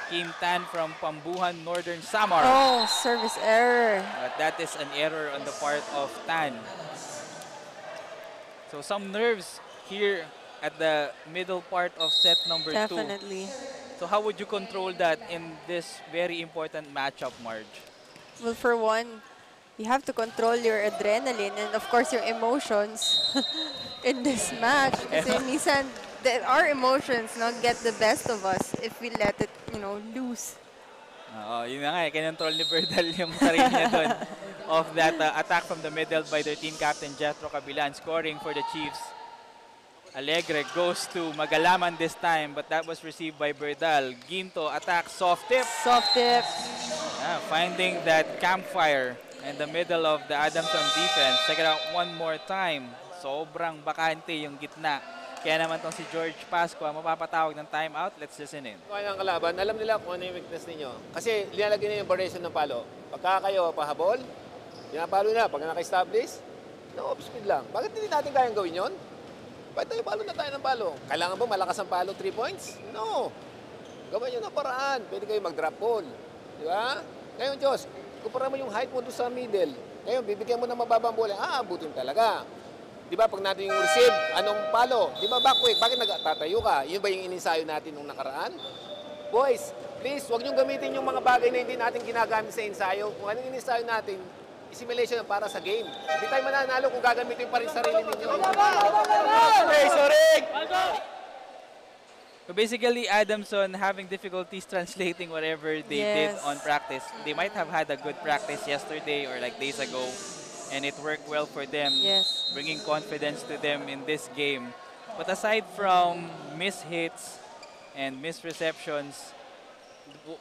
Kim Tan from Pambuhan, Northern Samar. Oh, service error. But that is an error on the part of Tan. So some nerves here at the middle part of set number 2. Definitely. So how would you control that in this very important matchup, Marge? Well, for one, you have to control your adrenaline and of course your emotions in this match. Kasi minsan, our emotions not get the best of us if we let it, loose. Oo, yun na nga, kinontrol ni Berdal yung sarili niya doon of that attack from the middle by their team captain, Jethro Cabilan, scoring for the Chiefs. Alegre goes to Magalaman this time, but that was received by Berdal. Ginto attack, soft tip. Soft tip. Finding that campfire in the middle of the Adamson defense. Check it out one more time. Sobrang bakante yung gitna. Kaya naman tong si George Pascua mapapatawag ng timeout. Let's listen in. Kaya ng kalaban, alam nila kung ano yung weakness ninyo. Kasi linalagay na yung variation ng palo. Pagka kayo pahabol, pinapalo na. Pag naka-establish, no off-speed lang. Bakit hindi natin kayang gawin yon? Bakit tayo palo na tayo ng palo? Kailangan ba malakas ang palo 3 points? No. Gawin nyo na paraan. Pwede kayo mag-drop ball. Di ba? Ngayon, Diyos, kumpara mo yung height mo doon sa middle. Ngayon, bibigyan mo ng mababang bola. Abutin talaga. Di ba, pag natin yung receive, anong palo? Di ba, back quick, bakit nagtatayo ka? Yun ba yung inisayo natin nung nakaraan? Boys, please, huwag niyong gamitin yung mga bagay na hindi natin ginagamit sa ensayo. Kung anong inisayo natin, simulation para sa game. Hindi tayo mananalo kung gagamitin pa rin sarili ninyo. So basically, Adamson having difficulties translating whatever they did on practice. They might have had a good practice yesterday or like days ago, and it worked well for them, bringing confidence to them in this game. But aside from miss hits and missed receptions,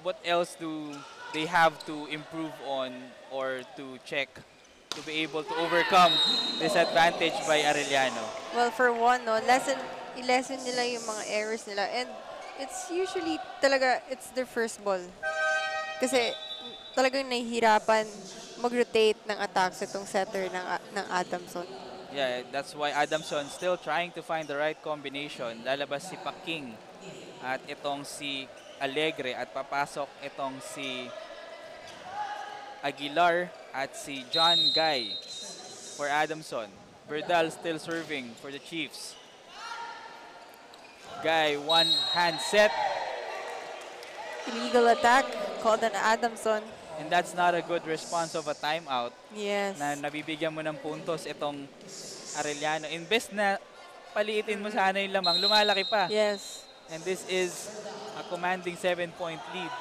what else do they have to improve on or to check to be able to overcome this advantage by Arellano? Well, for one, i-lesson nila yung mga errors nila. And it's usually talaga, it's their first ball. Kasi talagang nahihirapan mag-rotate ng attacks itong setter ng Adamson. Yeah, that's why Adamson still trying to find the right combination. Lalabas si Paking at itong si Alegre at papasok itong si Aguilar at si John Guy for Adamson. Berdal still serving for the Chiefs. Guy, one hand set. Illegal attack called an Adamson. And that's not a good response of a timeout. Yes. Na nabibigyan mo ng puntos itong Arellano. Imbes na paliitin mo sana yung lamang, lumalaki pa. Yes. And this is a commanding 7-point lead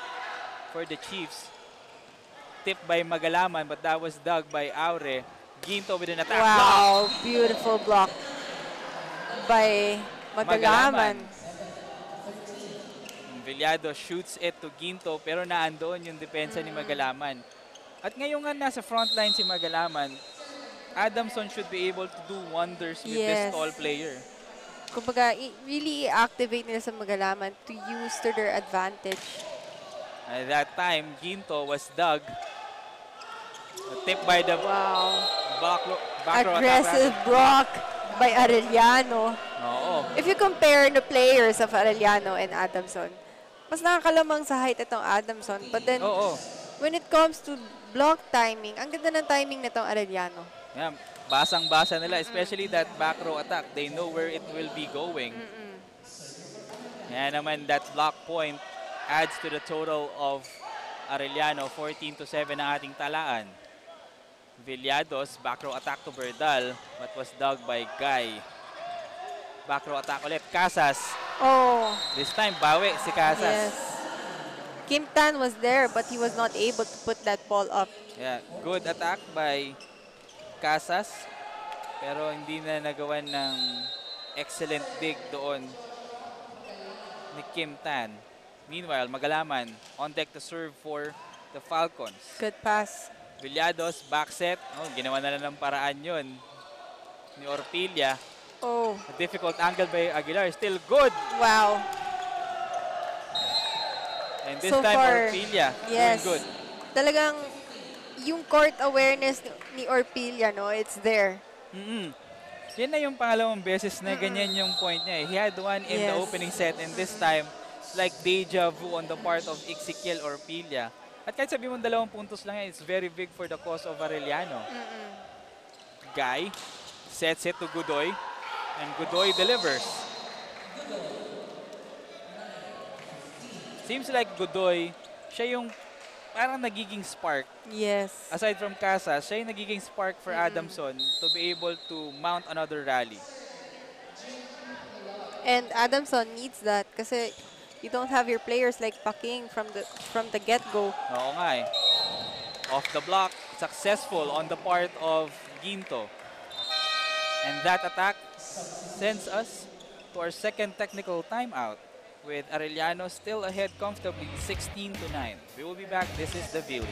for the Chiefs. Tipped by Magalaman, but that was dug by Aure. Ginto with an attack. Wow, beautiful block by Magalaman. Villado shoots it to Ginto pero naandoon yung depensa ni Magalaman. At ngayon nga nasa frontline si Magalaman, Adamson should be able to do wonders with this Yes. tall player. Kumbaga, really i-activate nila sa Magalaman to use to their advantage. At that time, Ginto was dug. Tip by the Wow. back row Aggressive attack. block by Arellano. Oo. If you compare the players of Arellano and Adamson, mas nakakalamang sa height itong Adamson. But then, Oo. when it comes to block timing, ang ganda ng timing nitong Arellano. Yeah, basang-basa nila, especially that back row attack. They know where it will be going. Kaya naman that block point adds to the total of Arellano. 14-7 ang ating talaan. Villados, back row attack to Berdal, but was dug by Guy. Back row attack ulit. Casas. Oh, This time, bawi si Casas. yes. Kim Tan was there, but he was not able to put that ball up. Yeah, good attack by Casas. Pero hindi na nagawan ng excellent dig doon ni Kim Tan. Meanwhile, Magalaman on deck to serve for the Falcons. Good pass. Villados, back set. Oh, ginawa na lang ng paraan yun ni Orpilla. Oh, A difficult angle by Aguilar. Still good. wow. And this So time, far, Orpilla yes. doing good. Talagang yung court awareness ni Orpilla, no, it's there. Yan na yung pangalawang beses na ganyan yung point niya. He had one in the Yes. opening set and this time, it's like deja vu on the part of Ezequiel Orpilla. At kahit sabi mo 2 puntos lang yan, it's very big for the cause of Arellano. Guy sets it to Godoy and Godoy delivers. Seems like Godoy, siya yung parang nagiging spark. Yes. Aside from Casas, siya yung nagiging spark for Adamson to be able to mount another rally. And Adamson needs that kasi you don't have your players like Paking from the get-go. Oo nga eh. Off the block, successful on the part of Ginto. And that attack sends us to our second technical timeout with Arellano still ahead comfortably 16-9. We will be back. This is the Vili.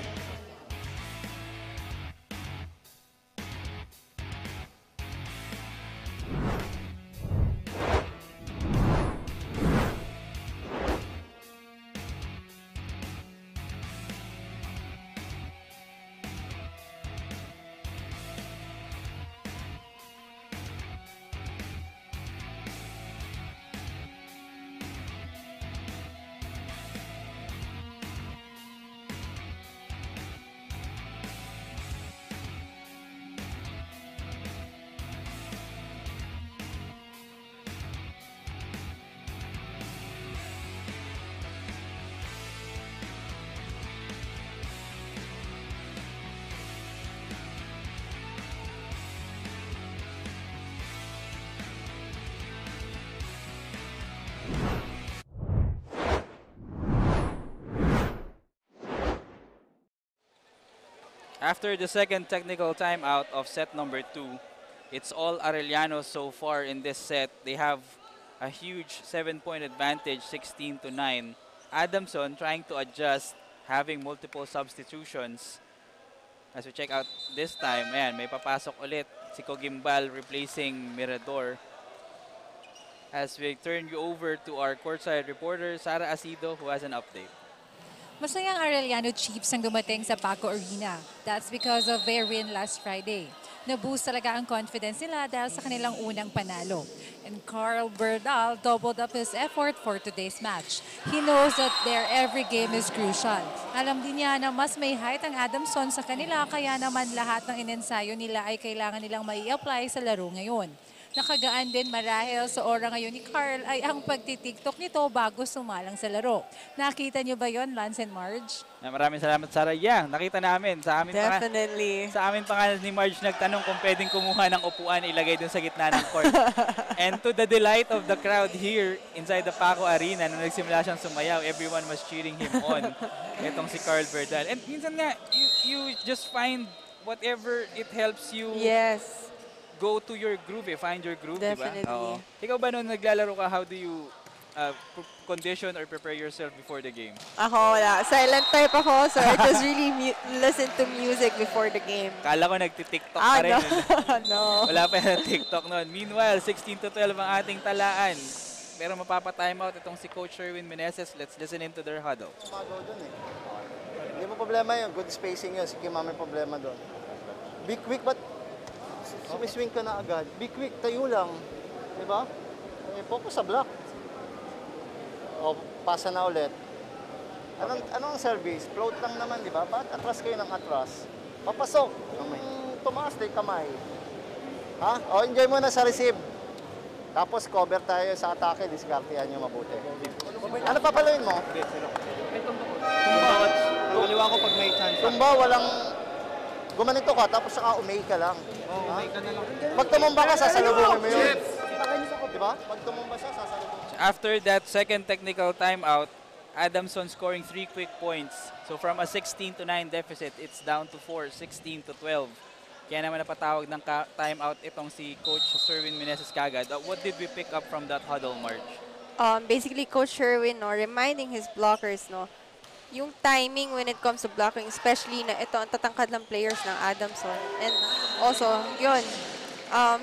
After the second technical timeout of set number 2, it's all Arellano so far in this set. They have a huge 7-point advantage, 16-9. Adamson trying to adjust, having multiple substitutions. As we check out this time, ayan, may papasok ulit si Cogimbal replacing Mirador. As we turn you over to our courtside reporter, Sara Asido, who has an update. Masayang Arellano Chiefs ang dumating sa Paco Arena. That's because of their win last Friday. Na-boost talaga ang confidence nila dahil sa kanilang unang panalo. And Carl Berdal doubled up his effort for today's match. He knows that their every game is crucial. Alam din niya na mas may height ang Adamson sa kanila kaya naman lahat ng inensayo nila ay kailangan nilang mai-apply sa laro ngayon. Nakagaan din marahil sa ora ngayon ni Carl ay ang pagtitiktok nito bago sumalang sa laro. Nakita niyo ba yon, Lance and Marge? Maraming salamat, Sarah. Yeah, nakita namin. Sa amin pa nga, Definitely. sa amin pa nga ni Marge nagtanong kung pwedeng kumuha ng upuan ilagay dun sa gitna ng court. And to the delight of the crowd here inside the Paco Arena, nung nagsimula siyang sumayaw, everyone was cheering him on. Itong si Carl Berdal. And minsan nga, you just find whatever it helps you Yes. go to your groove, find your groove, di ba? Definitely. Oo. Ikaw ba nung naglalaro ka, how do you condition or prepare yourself before the game? Ako, wala. Silent type ako, so I just really listen to music before the game. Kala ko nagti-TikTok ka rin. No. Wala pa yung TikTok noon. Meanwhile, 16-12 ang ating talaan. Pero mapapa-time out itong si Coach Sherwin Meneses. Let's listen into their huddle. Magaw dun eh. Hindi mo problema yun. Good spacing yun. Si Kim may problema doon. Be quick, but sumiswing ka na agad. Be quick, tayo lang. Di ba? Focus sa block. O, pasa na ulit. Anong service? Float lang naman, di ba? Bakit atras kayo ng atras? Papasok. Tumaas na yung kamay. Ha? O, enjoy mo na sa receive. Tapos cover tayo sa atake. Diskartehan nyo mabuti. Ano papaluin mo? Kaliwa ko pag may chance. Tumba, walang... Gumanito ka, tapos saka umay ka lang. Oo, may ka na lang. Pag tumumba ka, sasalubungin mo yun. Di ba? Pag tumumba siya, sasalubungin. After that second technical timeout, Adamson scoring 3 quick points. So from a 16-9 deficit, it's down to 4, 16-12. Kaya naman napatawag ng timeout itong si Coach Sherwin Meneses kagad. What did we pick up from that huddle, March? Basically, Coach Sherwin, no, reminding his blockers, no, yung timing when it comes to blocking, especially na ito ang tatangkad ng players ng Adamson. And also, yun,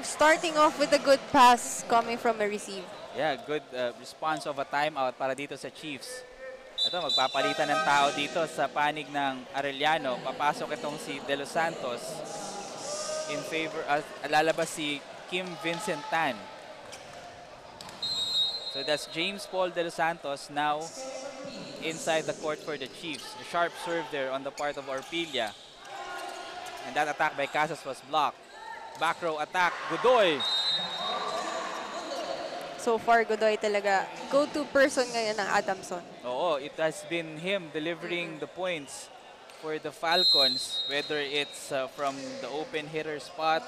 starting off with a good pass coming from a receive. Yeah, good response of a timeout para dito sa Chiefs. Ito, magpapalitan ng tao dito sa panig ng Arellano. Papasok itong si De Los Santos in favor, lalabas si Kim Vincent Tan. So that's James Paul De Los Santos now inside the court for the Chiefs. A sharp serve there on the part of Orpilla. And that attack by Casas was blocked. Back row attack, Godoy. So far, Godoy talaga go-to person ngayon ng Adamson. Oo, it has been him delivering the points for the Falcons, whether it's from the open hitter spot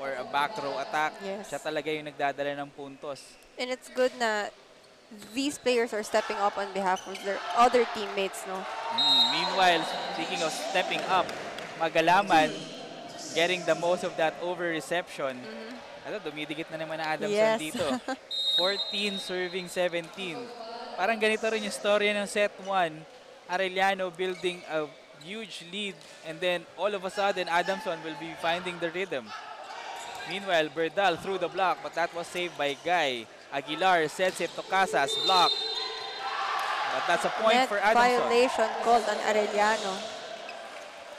or a back row attack. Yes. Siya talaga yung nagdadala ng puntos. And it's good na these players are stepping up on behalf of their other teammates, no? Meanwhile, speaking of stepping up, Magalaman getting the most of that over-reception. Dumidikit na naman ang Adamson dito. 14 serving 17. Parang ganito rin yung story ng set 1. Arellano building a huge lead and then all of a sudden Adamson will be finding the rhythm. Meanwhile, Berdal through the block but that was saved by Guy. Aguilar sends it to Casas, block. But that's a point Net for Adamson. violation called on Arellano.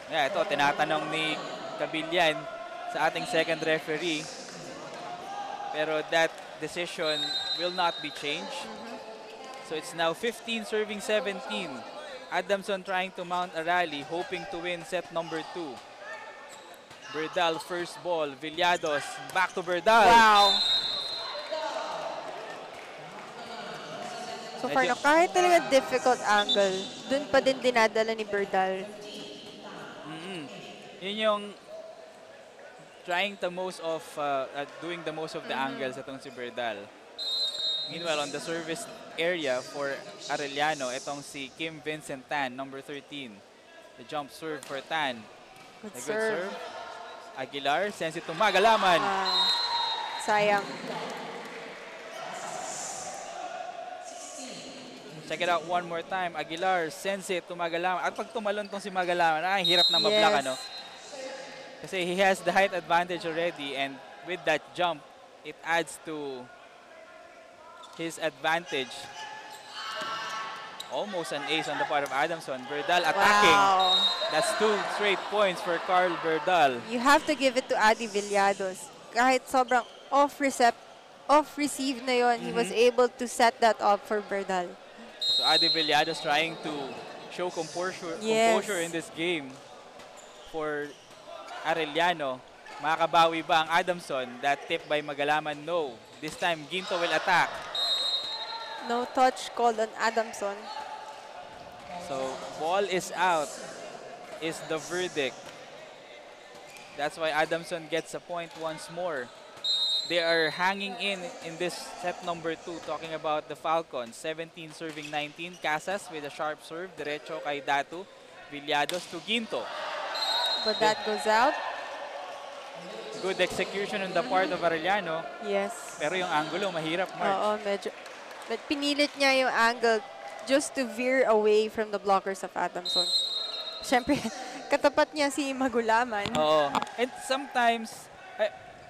Yeah, ito tinatanong ni Cabillan sa ating second referee. Pero that decision will not be changed. So it's now 15 serving 17. Adamson trying to mount a rally, hoping to win set number 2. Berdal first ball. Villados back to Berdal. Wow. So far, no, kahit talaga difficult angle, dun pa din dinadala ni Berdal. Yun yung trying the most of, doing the most of the angles itong si Berdal. Meanwhile, on the service area for Arellano, itong si Kim Vincent Tan, number 13. The jump serve for Tan. Good A good serve. serve. Aguilar sends it to Magalaman. Sayang. Check it out one more time. Aguilar sends it to Magalaman. At pag tumalon tong si Magalaman, hirap na mablock, ano? Kasi he has the height advantage already and with that jump, it adds to his advantage. Almost an ace on the part of Adamson. Berdal attacking. Wow. That's 2 straight points for Carl Berdal. You have to give it to Adi Villados. Kahit sobrang off-receive na yon, he was able to set that up for Berdal. So Adi Villados trying to show composure in this game for Arellano. Makakabawi ba ang Adamson? That tip by Magalaman, no. This time, Ginto will attack. No touch called on Adamson. So, ball is out is the verdict. That's why Adamson gets a point once more. They are hanging in this set number 2, talking about the Falcons. 17 serving 19. Casas with a sharp serve. Diretso kay Datu. Villados to Ginto. But that goes out. Good execution on the part of Arellano. Yes. Pero yung angulo, mahirap, Marge. Oo, medyo. But pinilit niya yung angle just to veer away from the blockers of Adamson. Siyempre, katapat niya si Magulaman. Oo. And sometimes,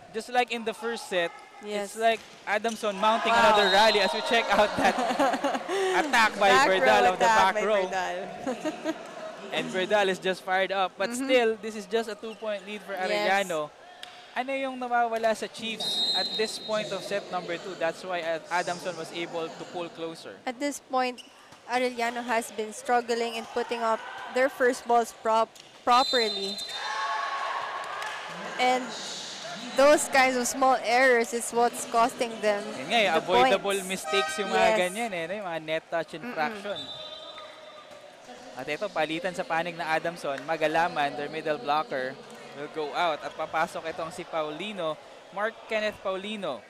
just like in the first set, Yes. it's like Adamson mounting another rally as we check out that attack by Berdal of the back row. And Berdal is just fired up. But still, this is just a 2-point lead for Arellano. Ano yung nawawala sa Chiefs at this point of set number 2? That's why Adamson was able to pull closer. At this point, Arellano has been struggling in putting up their first balls properly. And those kinds of small errors is what's costing them Yun nga, the avoidable points. mistakes yung mga ganyan, yung mga net touch infraction. At ito, palitan sa panig na Adamson, Magalaman, their middle blocker, will go out. At papasok itong si Paulino, Mark Kenneth Paulino,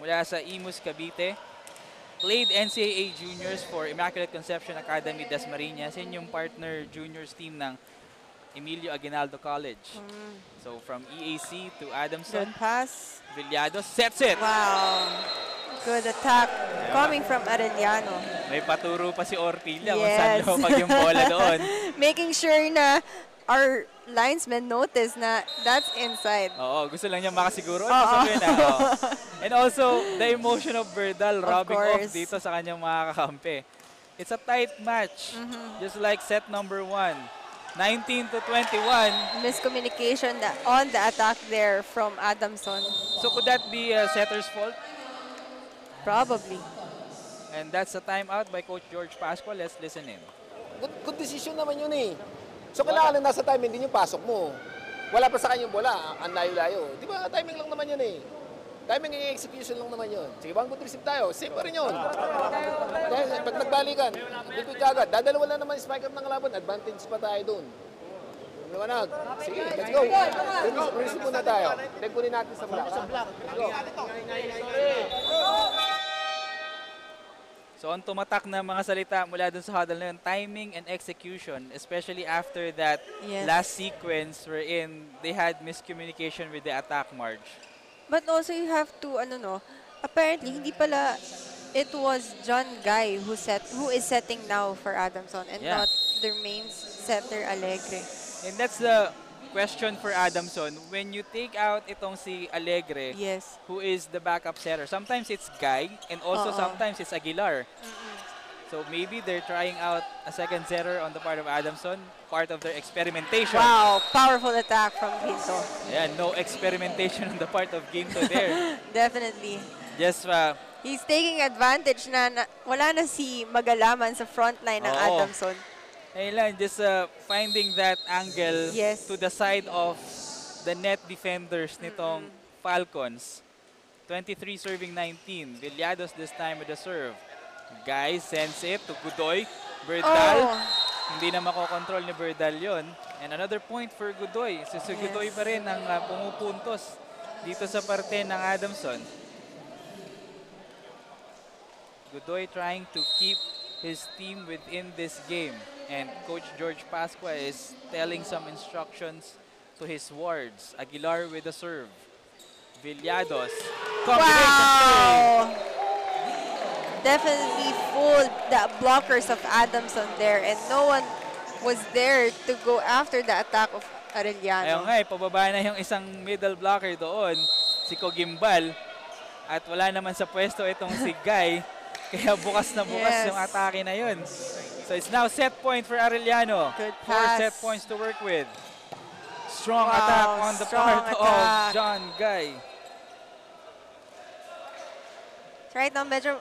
mula sa Imus, Cavite. Played NCAA Juniors for Immaculate Conception Academy, Dasmariñas. Yan yung partner juniors team ng Emilio Aguinaldo College. So from EAC to Adamson, Good pass. Villados sets it. Wow. Good attack coming from Arellano. May paturo pa si Orpilla kung Yes. saan lumapag yung bola doon. Making sure na our linesmen notice na that's inside. Oo, gusto lang niya makasiguro. Sabihin na, oo. And also, the emotion of Berdal rubbing off course. dito sa kanyang mga kakampi. It's a tight match, just like set number 1. 19 to 21. Miscommunication on the attack there from Adamson. So could that be a setter's fault? Probably. And that's a timeout by Coach George Pascual. Let's listen in. Good decision naman yun eh. So kailangan na nasa timing din yung pasok mo. Wala pa sa kanya yung bola, ang layo-layo. Di ba, timing lang naman yun eh. Timing and execution lang naman yun. Sige, bang good receive tayo. Same pa rin yun. Dahil pag nagbalikan, likod ka agad. Dadalawa na naman yung spiker ng laban. Advantage pa tayo dun. Liwanag. Sige, let's go. Receive muna tayo. Then kunin natin sa block. Let's go. So, ang tumatak na mga salita mula dun sa huddle na yun, timing and execution, especially after that last sequence wherein they had miscommunication with the attack, Marge. But also you have to, apparently, hindi pala, it was John Guy who is setting now for Adamson and not their main setter, Alegre. And that's the question for Adamson. When you take out itong si Alegre, who is the backup setter, sometimes it's Guy and also sometimes it's Aguilar. So maybe they're trying out a second setter on the part of Adamson, part of their experimentation. Wow, powerful attack from Ginto. Yeah, no experimentation on the part of Ginto there. Definitely. Just he's taking advantage na wala na si Magalaman sa front line ng Adamson. Ayun, just finding that angle to the side of the net defenders nitong Falcons. 23 serving 19. Villados this time with the serve. Guy sends it to Godoy. Berdal. Hindi na makokontrol ni Berdal yun. And another point for Godoy. So Godoy pa rin ang pumupuntos dito sa parte ng Adamson. Godoy trying to keep his team within this game. And Coach George Pascua is telling some instructions to his wards. Aguilar with the serve. Villados. Combination play. Definitely fooled the blockers of Adamson there and no one was there to go after the attack of Arellano. Ayun nga, pababa na yung isang middle blocker doon, si Cogimbal. At wala naman sa pwesto itong si Guy. Kaya bukas na bukas yung atake na yun. So it's now set point for Arellano. Good 4 pass. set points to work with. Strong attack on the part of John Guy. Right now, medyo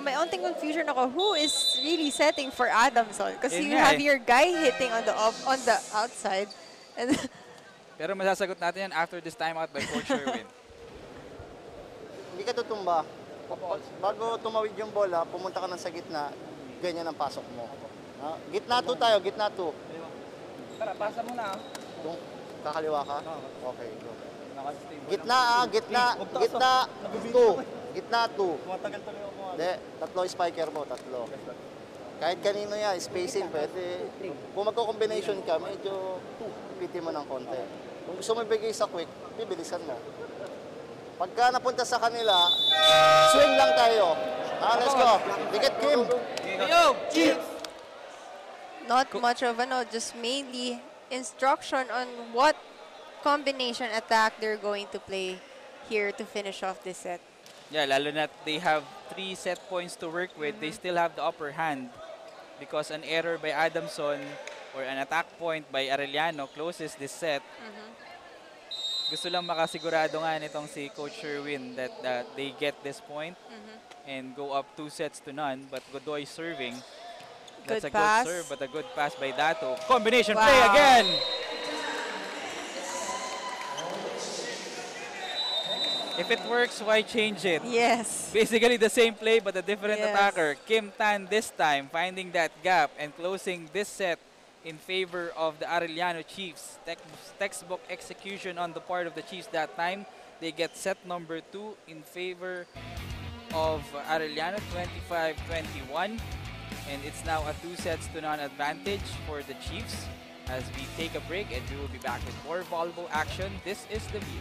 may onting confusion ako. Who is really setting for Adamson? Because you have your Guy hitting on the outside. And pero masasagot natin yan after this timeout by Coach Sherwin. Hindi ka tutumba. Bago tumawid yung bola, pumunta ka na sa gitna, ganyan ang pasok mo. Gitna 2 tayo, gitna 2. Tara, pasa mo na. Kakaliwa ka? Okay, go. Gitna 2. Gitna 2. Hindi, tatlo spiker mo, tatlo. Kahit kanino yan, spacing, pwede. Kung magko-combination ka, medyo piti mo ng konti. Kung gusto mo ibigay sa quick, bibilisan mo. Pagka napunta sa kanila, swing lang tayo. Let's go. Dikit, Kim. Not much of just mainly instruction on what combination attack they're going to play here to finish off this set. Yeah, lalo na they have 3 set points to work with. They still have the upper hand because an error by Adamson or an attack point by Arellano closes this set. Gusto lang makasigurado nga nitong si Coach Sherwin that they get this point and go up 2-0, but Godoy serving. That's Good a pass. good serve, but a good pass by Dato. Combination play Wow. again! If it works, why change it? Yes. Basically the same play but a different Yes. attacker. Kim Tan this time finding that gap and closing this set in favor of the Arellano Chiefs. Textbook execution on the part of the Chiefs that time. They get set number 2 in favor of Arellano, 25-21. And it's now a 2-0 advantage for the Chiefs as we take a break and we will be back with more volleyball action. This is The View.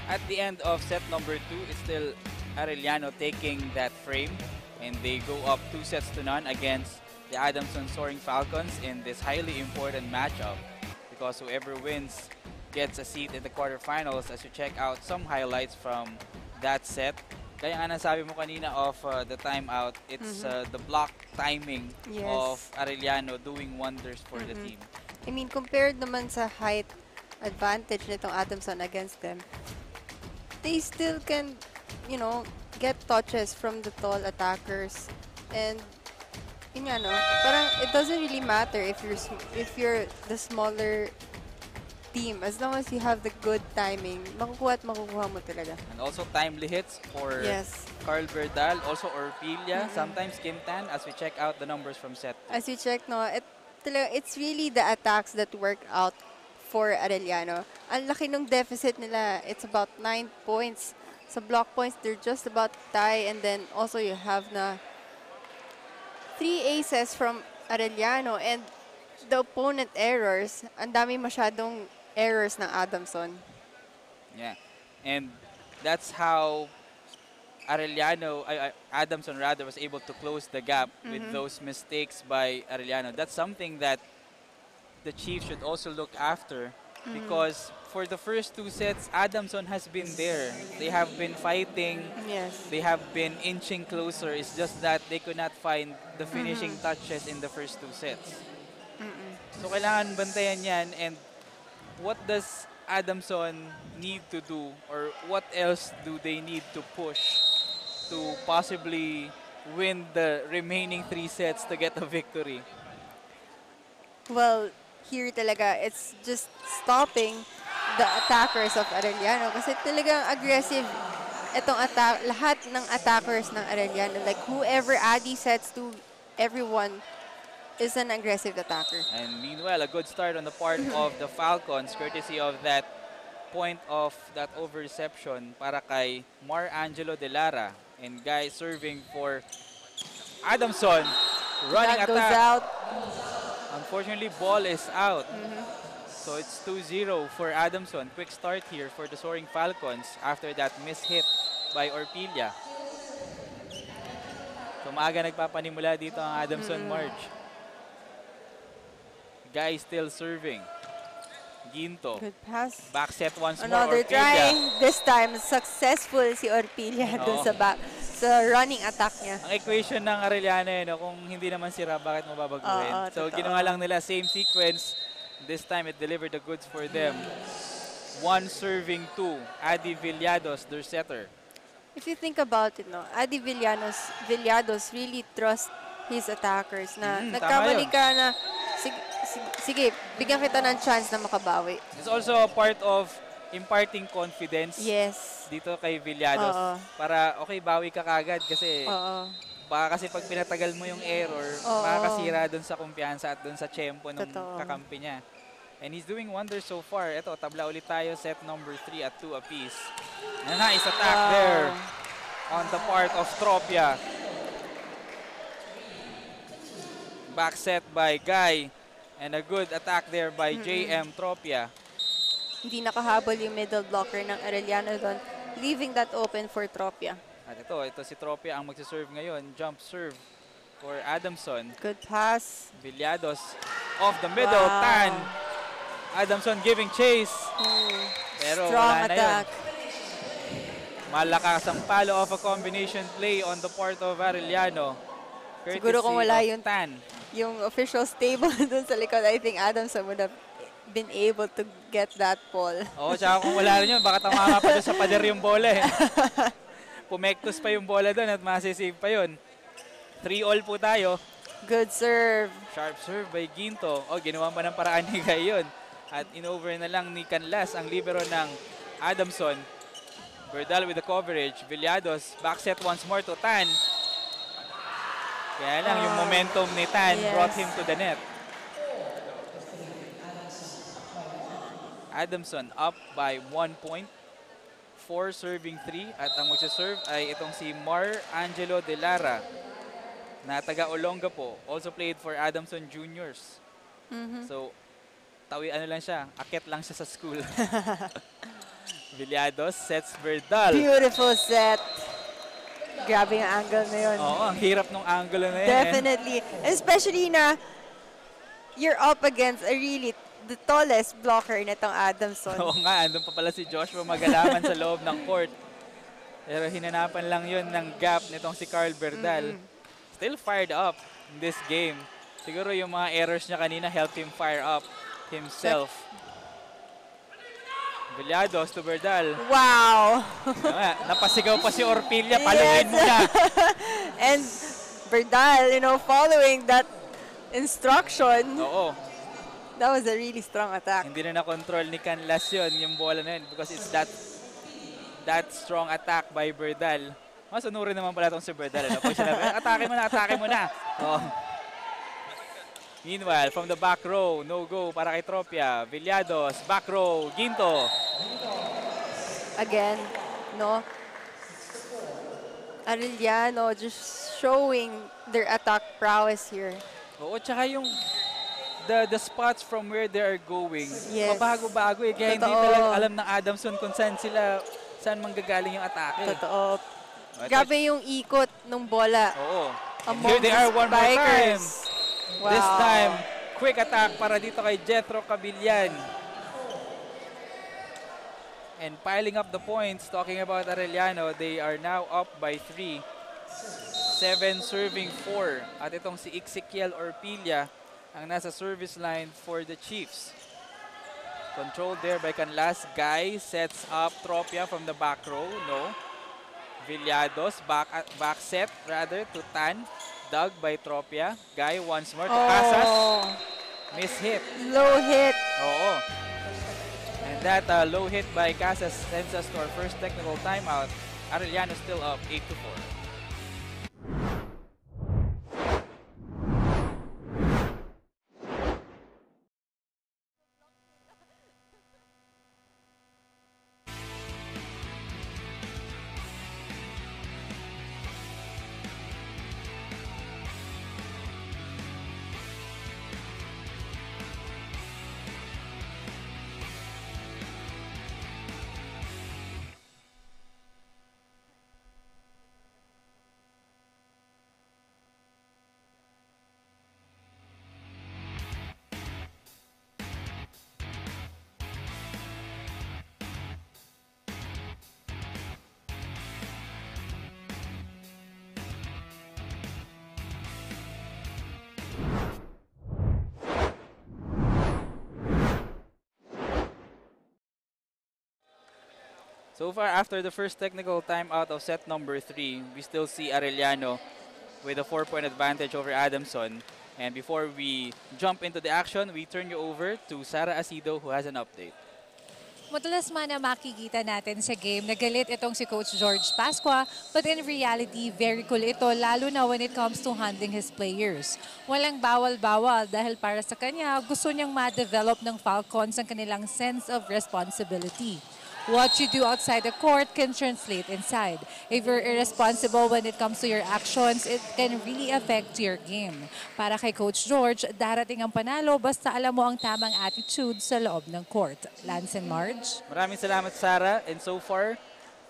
At the end of set number 2, it's still Arellano taking that frame, and they go up 2-0 against the Adamson Soaring Falcons in this highly important matchup because whoever wins gets a seat in the quarterfinals as you check out some highlights from that set. Kaya nga nasabi mo kanina of the timeout, it's the block timing Yes. of Arellano doing wonders for the team. I mean, compared naman sa height advantage nitong Adamson against them, they still can, get touches from the tall attackers. And, yun nga, no? Parang it doesn't really matter if you're the smaller team. As long as you have the good timing, makukuha at makukuha mo talaga. And also timely hits for Yes. Carl Berdal, also Orpilia, sometimes Kim Tan as we check out the numbers from set. As you check, no, it's really the attacks that work out for Arellano. Ang laki ng deficit nila. It's about 9 points. Sa block points, they're just about tie. And then also you have na 3 aces from Arellano. And the opponent errors, ang dami masyadong errors ng Adamson. Yeah, and that's how Adamson rather was able to close the gap with those mistakes by Arellano. That's something that the Chiefs should also look after because for the first 2 sets, Adamson has been there. They have been fighting. Yes. They have been inching closer. It's just that they could not find the finishing touches in the first 2 sets. So kailangan bantayan yan. And what does Adamson need to do, or what else do they need to push to possibly win the remaining 3 sets to get a victory? Well, here talaga, it's just stopping the attackers of Arellano kasi talagang aggressive itong attack, lahat ng attackers ng Arellano. Like, whoever Adi sets to everyone is an aggressive attacker. And meanwhile, a good start on the part of the Falcons, courtesy of that point of that over-reception para kay Mar Angelo De Lara. And guy serving for Adamson, running That goes attack. out. Unfortunately, ball is out. So it's 2-0 for Adamson. Quick start here for the Soaring Falcons after that miss-hit by Orpilla. So maaga nagpapanimula dito ang Adamson March. Guy still serving. Ginto. Good pass. Back set once more. Another Orpilla. try. This time, successful si Orpilla dun Oo. sa running attack niya. Ang equation ng Arellano, kung hindi naman sira, bakit mo babaguhin? Oo, So totoo. ginawa lang nila same sequence. This time it delivered the goods for them. 1 serving 2. Adi Villados, their setter. If you think about it, no, Adi Villados really trust his attackers na Tama nagkamali yun. ka na sige, bigyan kita ng chance na makabawi. It's also a part of imparting confidence Yes. dito kay Villados. Oo. Para, okay, bawi ka kagad kasi Oo. baka kasi pag pinatagal mo yung error, Oo. makakasira dun sa kumpiyansa at dun sa tempo ng Totoo. kakampi niya. And he's doing wonders so far. Ito, tabla ulit tayo, set number 3 at 2 apiece. And a nice attack there on the part of Tropia. Back set by Guy. And a good attack there by JM Tropia. Hindi nakahabol yung middle blocker ng Arellano doon, leaving that open for Tropia. At ito si Tropia ang magsiserve ngayon. Jump serve for Adamson. Good pass. Villados off the middle. Wow. Tan. Adamson giving chase. Pero Strong wala na yun. attack. Malakas ang palo of a combination play on the part of Arellano. Siguro kung wala Courtesy of yung Tan. Yung official stable dun sa likod, I think Adamson would have been able to get that ball. Oo, tsaka kung wala rin yun, baka tamama pa doon sa pader yung bola eh. Pumektos pa yung bola doon at masisave pa yun. 3-all po tayo. Good serve. Sharp serve by Ginto. Oh, ginawa pa ng paraan ni Guy yun. At in-over na lang ni Canlas ang libero ng Adamson. Berdal with the coverage. Villados, back set once more to Tan. Kaya lang, yung momentum ni Tan brought him to the net. Adamson up by 1 point. 4 serving 3. At ang magsaserve ay itong si Mar Angelo De Lara na taga Olonga po. Also played for Adamson Juniors. So, ano lang siya, akit lang siya sa school. Villados sets Berdal. Beautiful set. Grabe yung angle na yun. Oo, ang hirap ng angulo na yun. Definitely. Especially na you're up against the tallest blocker nitong Adamson. Oo nga, andun pa pala si Joshua Magalaman sa loob ng court. Pero hinanapan lang yun ng gap nitong si Carl Berdal. Still fired up in this game. Siguro yung mga errors niya kanina helped him fire up himself. Villados to Berdal. Wow! Napasigaw pa si Orpilla, paluin mo na. And Berdal, following that instruction, Oo. that was a really strong attack. Hindi na na-control ni Canlas yun, yung bola na yun, because it's that strong attack by Berdal. Masunurin naman pala itong si Berdal. Pag sinabi, atake mo na. Oh. Meanwhile, from the back row, no go para kay Tropia. Villados, back row, Ginto. Again, Arellano just showing their attack prowess here. Oo, tsaka yung the spots from where they are going, Yes. mabago-bago eh. Kaya hindi Totoo. talaga alam ng Adamson kung saan manggagaling yung atake. Totoo. Grabe yung ikot ng bola. Oo. And Among here they are one more time. spikers. Wow. This time, quick attack para dito kay Jethro Cabillan. And piling up the points, talking about Arellano, they are now up by 3. 7 serving 4. At itong si Ezekiel Orpilla ang nasa service line for the Chiefs. Controlled there by Canlas. Guy sets up Tropia from the back row. No. Villados, back set rather to Tan. Dug by Tropia. Guy once more to Casas. Miss hit. Low hit. Oo. And that low hit by Casas sends us to our first technical timeout. Arellano still up 8-4. So far, after the first technical timeout of set number 3, we still see Arellano with a 4-point advantage over Adamson. And before we jump into the action, we turn you over to Sarah Asido who has an update. Madalas man na makikita natin sa game na galit itong si Coach George Pascua, but in reality, very cool ito, lalo na when it comes to handling his players. Walang bawal-bawal dahil para sa kanya, gusto niyang ma-develop ng Falcons ang kanilang sense of responsibility. What you do outside the court can translate inside. If you're irresponsible when it comes to your actions, it can really affect your game. Para kay Coach George, darating ang panalo basta alam mo ang tamang attitude sa loob ng court. Lance and Marge? Maraming salamat, Sarah. And so far,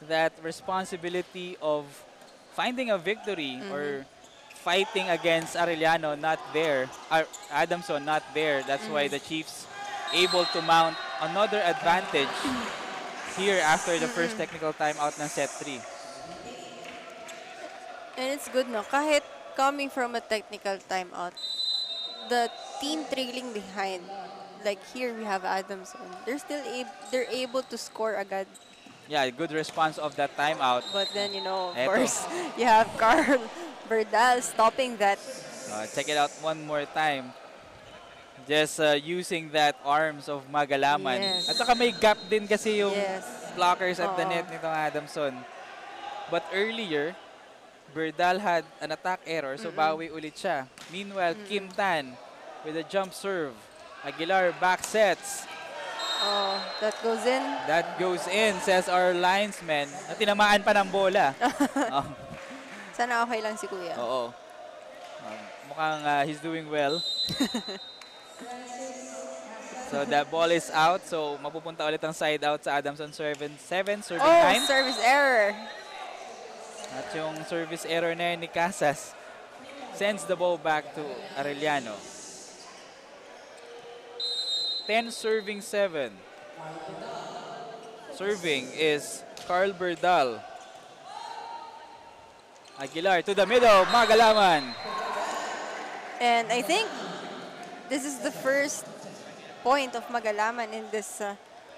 that responsibility of finding a victory or fighting against Arellano not there, Adamson not there. That's why the Chiefs able to mount another advantage here after the first technical timeout ng set 3. And it's good, no? Kahit coming from a technical timeout, the team trailing behind, like here we have Adamson, they're able to score agad. Yeah, good response of that timeout. But then, you know, of Eto. course, you have Carl Berdal stopping that. Check it out one more time. Just using that arms of Magalaman. Yes. At saka may gap din kasi yung Yes. blockers at the net nitong Adamson. But earlier, Berdal had an attack error, so bawi ulit siya. Meanwhile, Kim Tan with a jump serve. Aguilar back sets. Oh, that goes in. That goes in, says our linesman. Na tinamaan pa ng bola. Oh, Sana okay lang si Kuya. oo. Mukhang he's doing well. So that ball is out. So mapupunta ulit ang side out sa Adamson. 7 serving time. Service error. At yung service error na yun ni Casas sends the ball back to Arellano. 10 serving 7. Serving is Carl Berdal. Aguilar to the middle. Magalaman. And I think this is the first point of Magalaman in this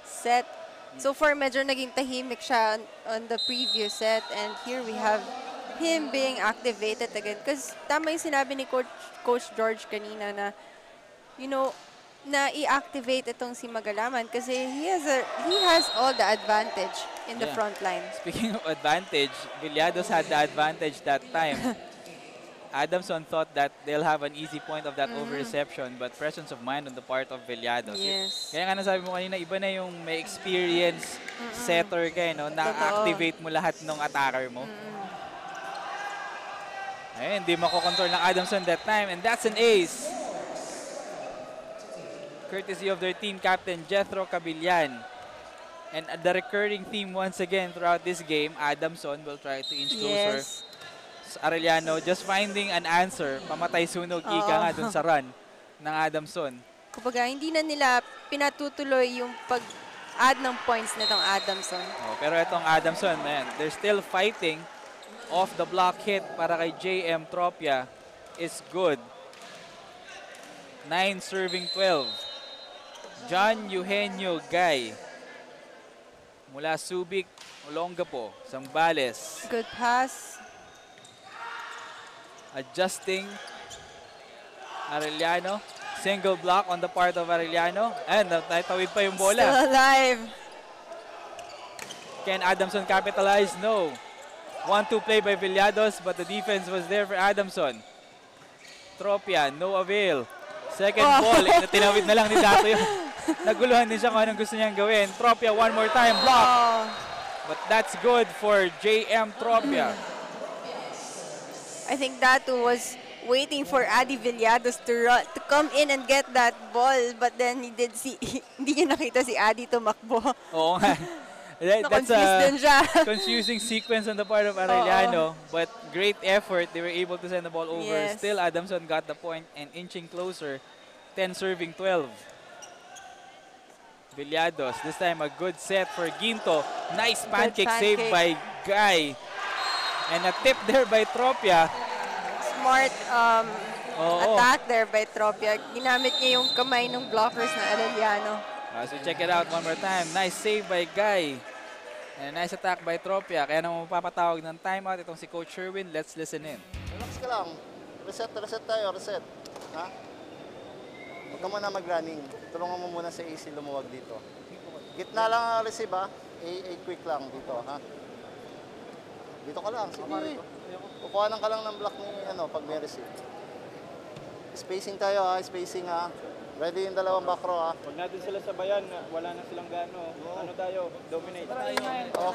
set. So far, medyo naging tahimik siya on the previous set. And here we have him being activated again. Because tama yung sinabi ni Coach George kanina na, you know, na i-activate itong si Magalaman kasi he has all the advantage in the front line. Speaking of advantage, Villados had the advantage that time. Adamson thought that they'll have an easy point of that over-reception, but presence of mind on the part of Villados. Yes. Kaya nga nasabi mo kanina, iba na yung may experience setter ka, no? Na-activate mo lahat ng attacker mo. Ayun, hindi makokontrol ng Adamson that time, and that's an ace. Courtesy of their team captain, Jethro Cabillan. And the recurring theme once again throughout this game, Adamson will try to inch closer. Yes. Arellano just finding an answer, pamatay sunog ika nga dun sa run ng Adamson. Kumbaga, hindi na nila pinatutuloy yung pag-add ng points nitong Adamson. Pero itong Adamson, man, they're still fighting. Off the block hit para kay JM Tropia is good. 9 serving 12. John Eugenio Guy. Mula Subic, Olongapo, Zambales. Good pass. Adjusting. Arellano. Single block on the part of Arellano. And natawid pa yung bola. Still alive. Can Adamson capitalize? No. 1-2 play by Villados, but the defense was there for Adamson. Tropia, no avail. Second ball, tinawid na lang ni Dato yun. Naguluhan din siya kung anong gusto niyang gawin. Tropia, one more time, block. But that's good for JM Tropia. I think Dato was waiting for Adi Villados to come in and get that ball, but then hindi niya nakita si Adi tumakbo. Oo nga. That's Na-confused din siya. confusing sequence on the part of Arellano, but great effort. They were able to send the ball over. Yes. Still, Adamson got the point and inching closer. 10 serving 12. Villados, this time a good set for Ginto. Nice pancake save by Guy. And a tip there by Tropia. Smart Oo. attack there by Tropia. Ginamit niya yung kamay ng blockers na Arellano. So check it out one more time. Nice save by Guy. And a nice attack by Tropia. Kaya naman mapapatawag ng timeout itong si Coach Sherwin. Let's listen in. Relax ka lang. Reset tayo, reset. Ha? Huwag ka muna mag-running. Tulungan mo muna si AC lumuwag dito. Gitna lang ang receive ha. A quick lang dito ha. Dito ka lang. Sige. Kukuhanan ka lang ng block ni pag may receive. Spacing tayo ha. Spacing ha. Ready yung dalawang back row ha. Pag natin sila sabayan, wala na silang gano. Ano tayo? Dominate tayo.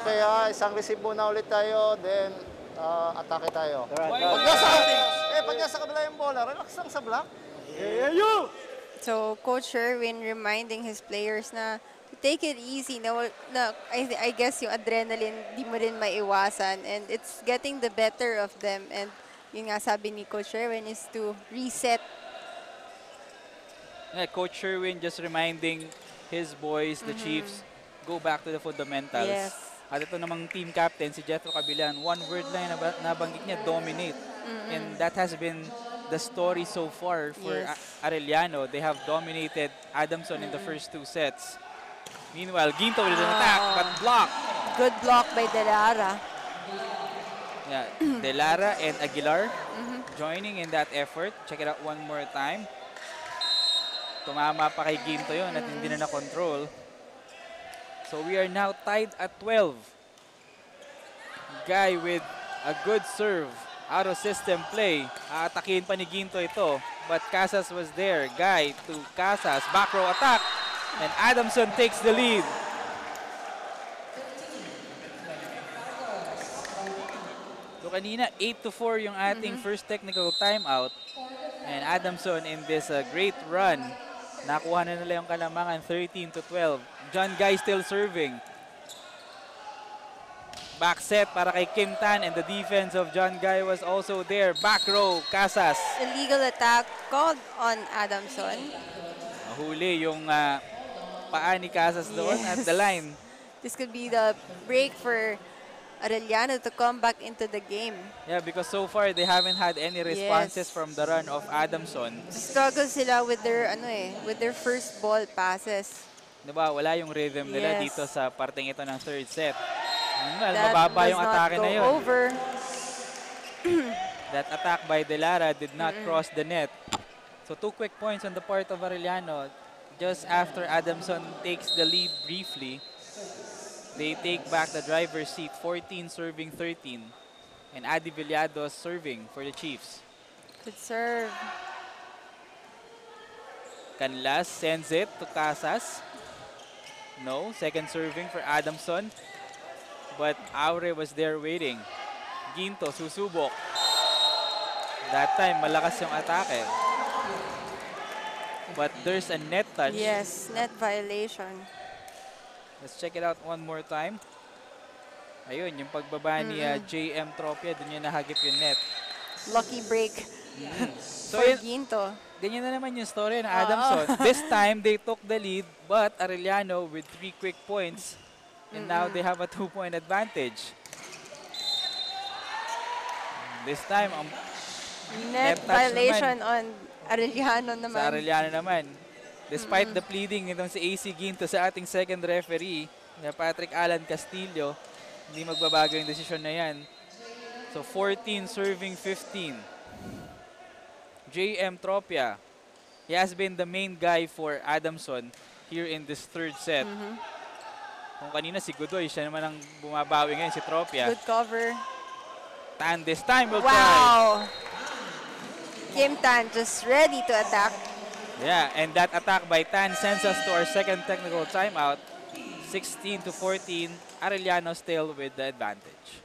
Okay ha. Isang receive muna ulit tayo. Then atake tayo. Pag nasa kabila yung bola, relax lang sa block. So Coach Sherwin reminding his players na to take it easy. I guess yung adrenaline di mo rin maiwasan, and it's getting the better of them. And yung nga sabi ni Coach Sherwin is to reset. Yeah, Coach Sherwin just reminding his boys, the Chiefs, go back to the fundamentals. Yes. At ito namang team captain, si Jethro Cabilan, one word lang na nabanggit niya, dominate. And that has been the story so far for Arellano. They have dominated Adamson in the first two sets. Meanwhile, Ginto with an attack, but blocked. Good block by Delara. Yeah, Delara and Aguilar joining in that effort. Check it out one more time. Tumama pa kay Ginto yun at hindi na na-control. So we are now tied at 12. Guy with a good serve. Out of system play. Aatakin pa ni Ginto ito. But Casas was there. Guy to Casas. Back row attack. And Adamson takes the lead. So kanina 8-4 yung ating first technical timeout. And Adamson in this great run. Nakuha na nila yung kalamangan 13-12. John Guy still serving. Back set para kay Kim Tan, and the defense of John Guy was also there. Back row, Casas. Illegal attack called on Adamson. Mahuli yung paa ni Casas doon at the line. This could be the break for Arellano to come back into the game. Yeah, because so far they haven't had any responses from the run of Adamson. Struggle sila with their first ball passes. Diba, wala yung rhythm nila Yes. dito sa parteng ito ng third set. Well, That mababa does yung not atake go na yun. over. That attack by Delara did not cross the net. So 2 quick points on the part of Arellano. Just after Adamson takes the lead briefly, they take back the driver's seat, 14 serving 13. And Adi Villados serving for the Chiefs. Good serve. Canlas sends it to Casas. No, second serving for Adamson. But Aure was there waiting. Ginto, susubok. That time, malakas yung atake. But there's a net touch. Yes, net violation. Let's check it out one more time. Ayun, yung pagbaba ni JM Tropia, dun yung nahagip yung net. Lucky break So, for yun, Ginto. ganyan na naman yung story ng Adamson. This time, they took the lead, but Arellano with 3 quick points. And now they have a 2-point advantage. This time, Net touch violation on Arellano sa naman. Arellano naman. Despite the pleading nitong si AC Ginto sa ating second referee, na Patrick Alan Castillo, hindi magbabago yung desisyon na yan. So 14 serving 15. JM Tropia. He has been the main guy for Adamson here in this third set. Kung kanina si Godoy, siya naman ang bumabawi ngayon, si Tropia. Good cover. Tan this time will try. Wow! Kim Tan just ready to attack. Yeah, and that attack by Tan sends us to our second technical timeout. 16 to 14, Arellano still with the advantage.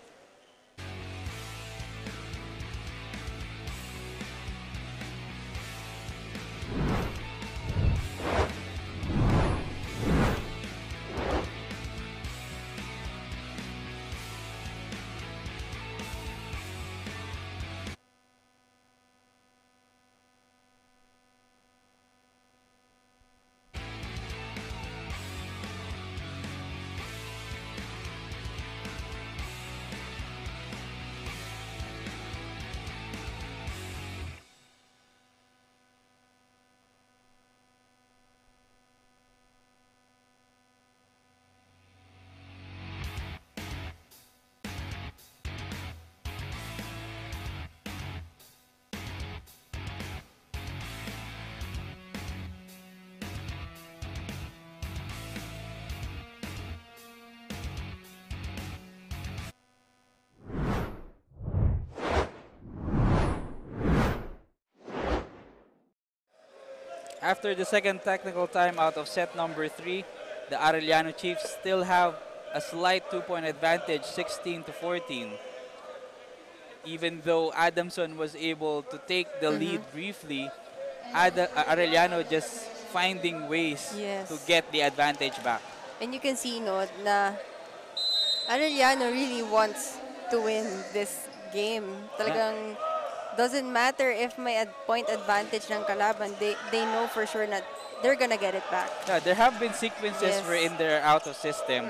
After the second technical timeout of set number 3, the Arellano Chiefs still have a slight 2-point advantage, 16 to 14. Even though Adamson was able to take the lead briefly, Arellano just finding ways Yes. to get the advantage back. And you can see, no, na Arellano really wants to win this game. Talagang doesn't matter if may point advantage ng kalaban. They know for sure that they're gonna get it back. Yeah, there have been sequences Yes. wherein they're out of system.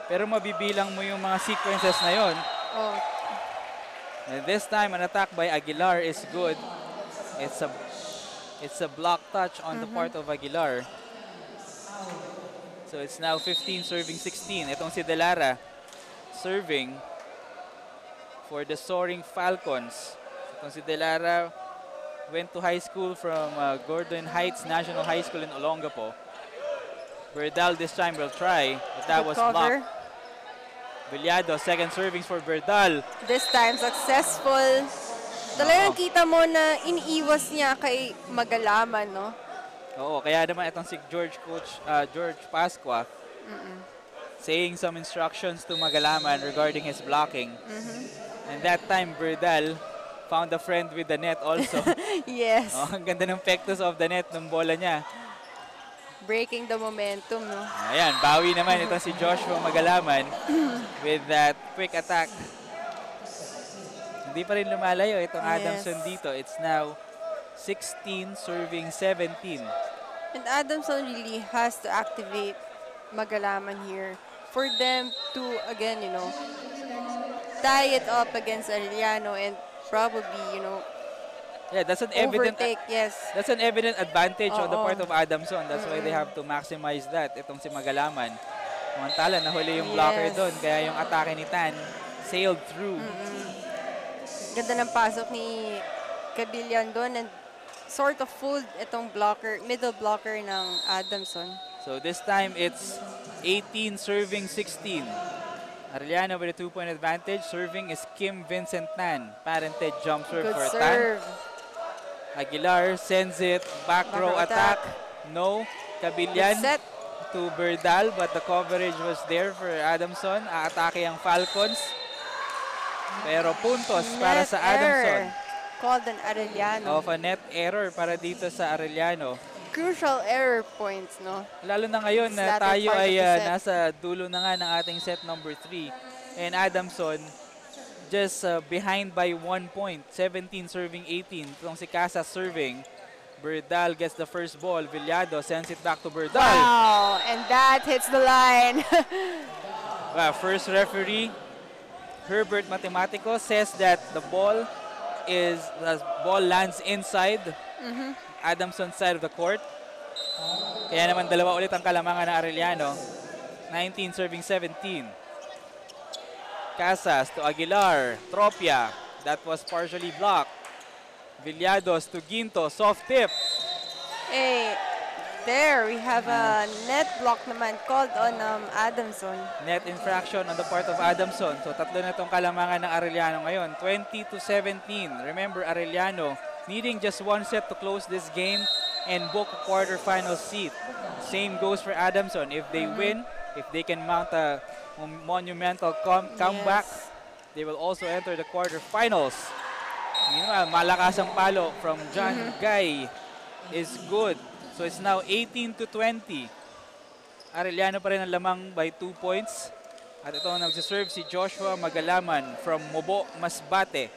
Pero mabibilang mo yung mga sequences na yon. Oh, And this time, an attack by Aguilar is good. It's a block touch on the part of Aguilar. So it's now 15 serving 16. Itong si Delara serving for the Soaring Falcons. Itong si Delara went to high school from Gordon Heights National High School in Olongapo. Berdal this time will try, but that was good cover. blocked. Villado, second servings for Berdal. This time successful. Talagang kita mo na iniiwas niya kay Magalaman, no? Oo, kaya naman itong si George Pasqua saying some instructions to Magalaman regarding his blocking. And that time, Berdal found a friend with the net also. Yes. Oh, ang ganda ng pectus of the net ng bola niya. Breaking the momentum, no? Ayan, bawi naman itong si Joshua Magalaman with that quick attack. Hindi pa rin lumalayo itong Adamson dito. It's now 16 serving 17. And Adamson really has to activate Magalaman here for them to, again, you know, tie it up against Arellano and probably, you know, Yeah, that's an evident overtake, yes. That's an evident advantage on the Oo. part of Adamson. That's why they have to maximize that. Itong si Magalaman. Samantala, nahuli yung blocker doon. Kaya yung atake ni Tan sailed through. Ganda ng pasok ni Cabillan doon and sort of fooled itong blocker, middle blocker ng Adamson. So this time, it's 18 serving 16. Arellano with a 2-point advantage. Serving is Kim Vincent Tan. Parented jump serve Good for Tan. serve. Aguilar sends it. Back row attack. No. Cabillan Good set. to Berdal, but the coverage was there for Adamson. Aatake ang Falcons. Pero puntos para Net sa Adamson. error. Called an Arellano. Of a net error para dito sa Arellano. Crucial error points, no? Lalo na ngayon na Latter tayo part of ay the set. nasa dulo na nga ng ating set number 3. And Adamson just behind by 1 point. 17 serving 18. Itong si Casas serving. Berdal gets the first ball. Villado sends it back to Berdal. Wow, and that hits the line. First referee, Herbert Matematico, says that the ball lands inside Adamson's side of the court. Kaya naman dalawa ulit ang kalamangan ng Arellano. 19 serving 17. Casas to Aguilar. Tropia. That was partially blocked. Villados to Ginto. Soft tip. Hey, there we have a net block naman called on Adamson. Net infraction on the part of Adamson. So tatlo na itong kalamangan ng Arellano ngayon. 20-17. Remember, Arellano needing just one set to close this game and book a quarterfinal seat. Same goes for Adamson. If they win, if they can mount a monumental comeback, they will also enter the quarterfinals. Meanwhile, malakas ang palo from John Guy is good. So it's now 18-20. Arellano pa rin ang lamang by 2 points. At ito ang nagsiserve si Joshua Magalaman from Mobo, Masbate.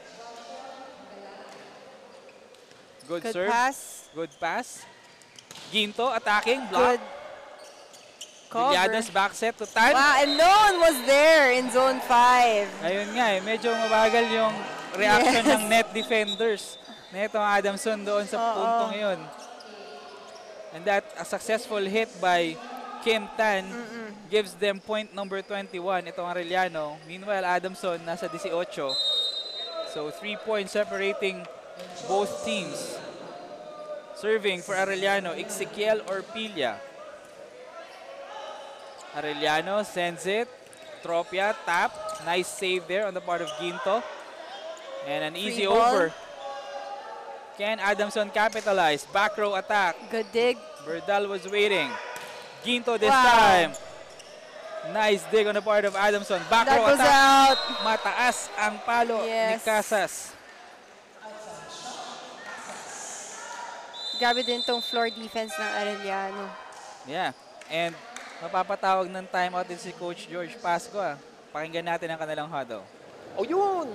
Good serve. Pass. Good pass. Ginto attacking. Block. Good cover. Villados back set to Tan. Wow, and no one was there in zone 5. Ayun nga eh. Medyo mabagal yung reaction ng net defenders. Netong Adamson doon sa puntong yun. And that a successful hit by Kim Tan gives them point number 21. Itong Arellano. Meanwhile, Adamson nasa 18. So 3 points separating both teams. Serving for Arellano, Ezequiel Orpilla. Arellano sends it. Tropia, tap. Nice save there on the part of Ginto. And an easy over. Can Adamson capitalize? Back row attack. Good dig. Berdal was waiting. Ginto this time. Nice dig on the part of Adamson. Back That row goes attack. out. Mataas ang palo ni Yes. Casas. Grabe din tong floor defense ng Arellano. Yeah. And mapapatawag ng timeout din si Coach George Pasco. Pakinggan natin ang kanilang huddle. O yun!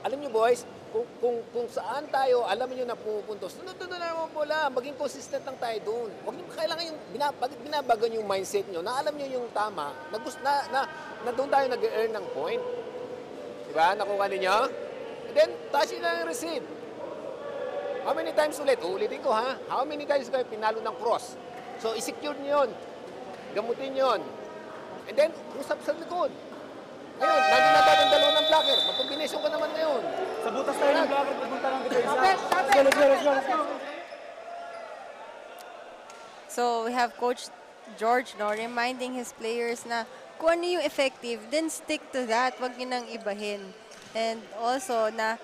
Alam niyo boys, kung saan tayo, alam niyo na pumupuntos, sunod na naman bola, maging consistent lang tayo doon. Huwag niyo kailangan yung, binabago niyo yung mindset niyo, na alam niyo yung tama, na doon tayo nag-earn ng point. Diba? Nakuha niyo? And then, taas yun na yung receive. How many times ulit? Ulitin ko ha. How many times kayo pinalo ng cross? So, i-secure niyo yun. Gamutin niyo yun. And then, usap sa likod. Ngayon, nandun na tayo ng dalawang ng blocker. Mag-combination ka naman ngayon. Sa butas tayo ng blocker, pupunta ng defense. Let's go. So we have Coach George reminding his players na kung ano yung effective, then stick to that. Huwag nyo nang ibahin. And also na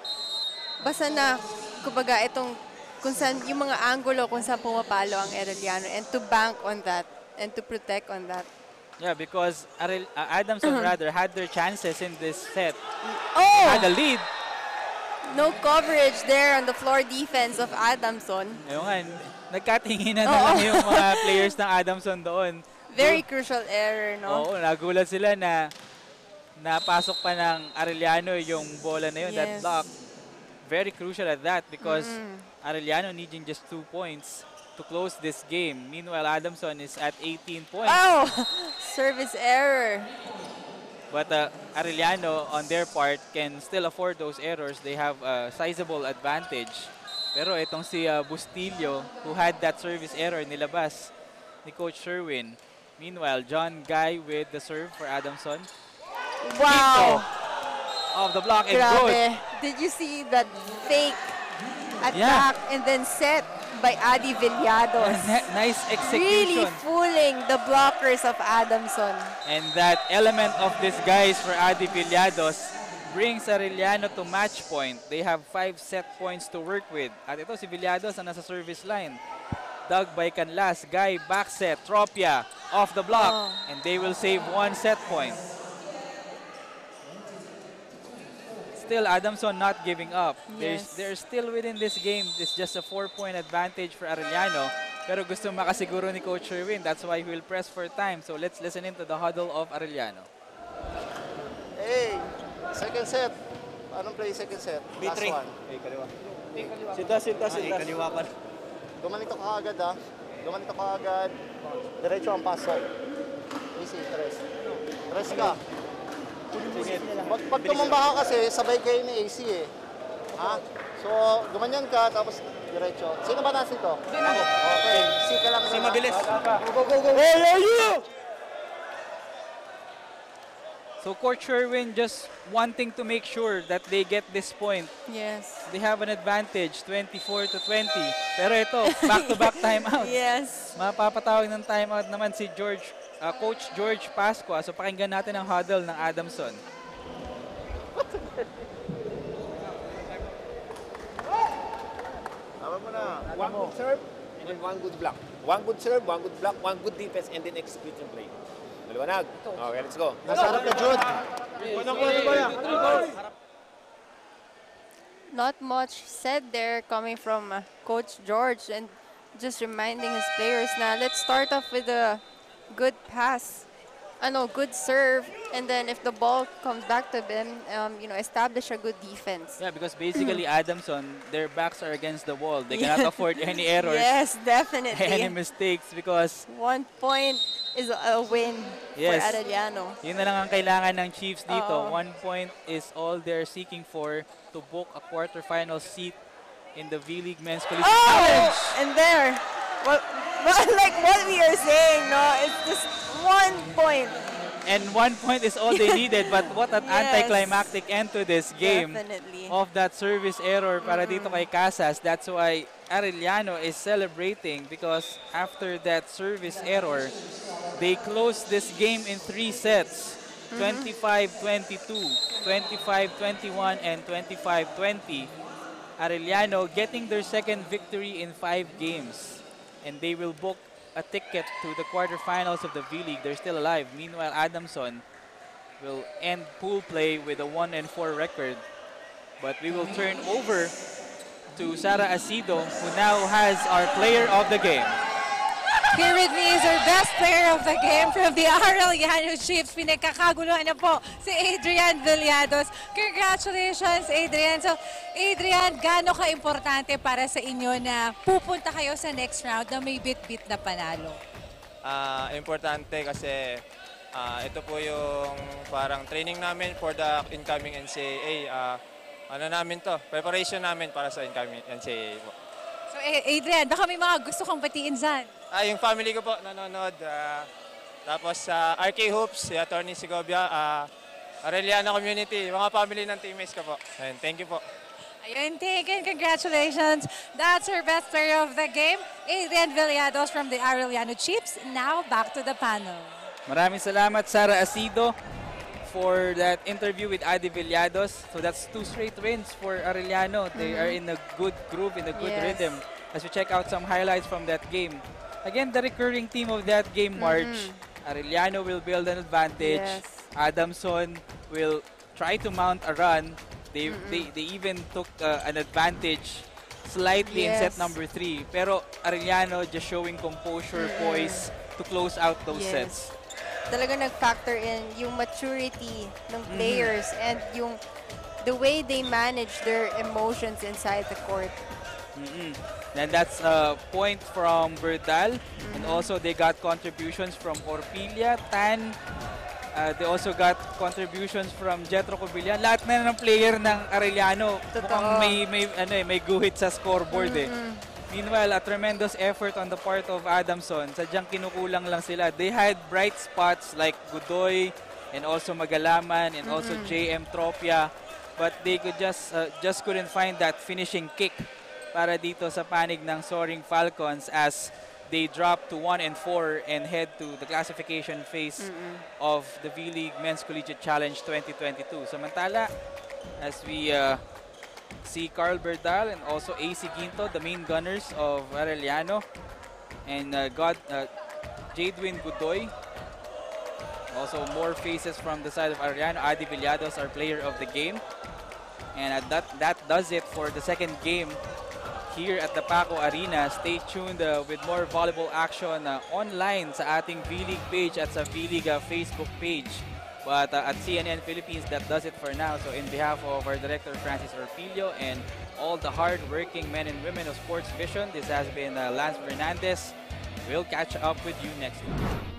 basta na, kumbaga, itong kung saan, yung mga angulo kung saan pumapalo ang Arellano and to bank on that and to protect on that. Yeah, because Adamson rather had their chances in this set. Oh! Had a lead. No coverage there on the floor defense of Adamson. Ayun nga, nagkatinginan na lang yung mga players ng Adamson doon. Very crucial error, no? Oo, nagulat sila na napasok pa ng Arellano yung bola na yun, that block. Very crucial at that because Arellano needing just 2 points to close this game. Meanwhile, Adamson is at 18 points. Oh! Service error. But Arellano, on their part, can still afford those errors. They have a sizable advantage. Pero itong si Bustillo, who had that service error, nilabas ni Coach Sherwin. Meanwhile, John Guy with the serve for Adamson. Wow! Off the block and Grabe. good. Did you see that fake attack and then set by Adi Villados? Nice execution. Really fooling the blockers of Adamson. And that element of disguise for Adi Villados brings Arellano to match point. They have 5 set points to work with. At ito si Villados na nasa service line. Dug by Canlas. Guy back set. Tropia off the block. And they will save 1 set point. Still, Adamson not giving up. They're still within this game. It's just a 4-point advantage for Arellano. Pero gusto makasiguro ni Coach Sherwin. That's why he will press for time. So let's listen into the huddle of Arellano. Hey, second set. Anong play second set? Last B3. one. Kaliwa. Sintas. Kaliwa pa. Gumanito ka agad ha. Gumanito ka agad. Diretso ang pasok. Easy, tres. Tres ka. Pag tumamba ka kasi, sabay kayo ni AC eh. Ha? So, gumanyan ka, tapos Diretso. Sino ba nasa ito? Okay, si ka lang. Si mabilis. Go! So Coach Sherwin just wanting to make sure that they get this point. Yes. They have an advantage, 24-20. Pero ito, back-to-back timeout. Yes. Mapapatawag ng timeout naman si Coach George Pascua. So pakinggan natin ang huddle ng Adamson. One good serve, and then one good block. One good serve, one good block, one good defense, and then execute yung play. Maliwanag. Okay, let's go. Nasa harap ka, Jude. Not much said there coming from Coach George, and just reminding his players na let's start off with a good pass. Good serve, and then if the ball comes back to them, establish a good defense. Yeah, because basically Adamson, their backs are against the wall. They cannot afford any errors, Yes, definitely. any mistakes because 1 point is a win Yes. for Arellano. yun na lang ang kailangan ng Chiefs dito. Oo. 1 point is all they're seeking for to book a quarterfinal seat in the V-League Men's Collegiate Challenge. And there, like what we are saying, no, it's just 1 point. And 1 point is all they needed, but what an Yes. anticlimactic end to this game Definitely. of that service error para dito kay Casas. That's why Arellano is celebrating because after that service error, they closed this game in 3 sets. 25-22, 25-21, and 25-20. Arellano getting their second victory in 5 games. And they will book a ticket to the quarterfinals of the V-League. They're still alive. Meanwhile, Adamson will end pool play with a 1-4 record. But we will turn over to Sara Asido, who now has our player of the game. Here with me is our best player of the game from the Arellano Chiefs. Pinagkakaguluhan na po si Adrian Villados. Congratulations, Adrian. So, Adrian, gaano ka-importante para sa inyo na pupunta kayo sa next round na may bit-bit na panalo? Importante kasi ito po yung parang training namin for the incoming NCAA. Ano namin to? Preparation namin para sa incoming NCAA po. So, Adrian, baka may mga gusto kang batiin dyan. Yung family ko po nanonood. Tapos sa RK Hoops, si Attorney Segovia, Arellano Community, mga family ng teammates ko po. Ayun, thank you po. Ayun, Taken, congratulations. That's our best player of the game, Adrian Villados from the Arellano Chiefs. Now, back to the panel. Maraming salamat, Sara Asido, for that interview with Adi Villados. So that's 2 straight wins for Arellano. They are in a good groove, in a good Yes. rhythm. As we check out some highlights from that game. Again, the recurring theme of that game, March, Arellano will build an advantage. Yes. Adamson will try to mount a run. They even took an advantage slightly in set Yes. number 3. Pero Arellano just showing composure, poise to close out those Yes. sets. Talaga nag-factor in yung maturity ng players and the way they manage their emotions inside the court. And that's a point from Berdal. And also they got contributions from Orpilla, Tan. They also got contributions from Jetro Cobillan. Lahat na ng player ng Arellano mukhang may guhit sa scoreboard eh. Meanwhile, a tremendous effort on the part of Adamson. Sadyang kinukulang lang sila. They had bright spots like Godoy and also Magalaman and also JM Tropia. But they could just couldn't find that finishing kick para dito sa panig ng Soaring Falcons as they drop to 1-4 and head to the classification phase of the V-League Men's Collegiate Challenge 2022. Samantala, as we see Carl Berdal and also AC Ginto, the main gunners of Arellano, and Jadwin Godoy. Also more faces from the side of Arellano. Adi Villados, our player of the game. And that does it for the second game here at the Paco Arena. Stay tuned with more volleyball action online sa ating V-League page at sa V-League Facebook page. But at CNN Philippines, that does it for now. So in behalf of our director, Francis Orpilio, and all the hard-working men and women of Sports Vision, this has been Lance Fernandez. We'll catch up with you next week.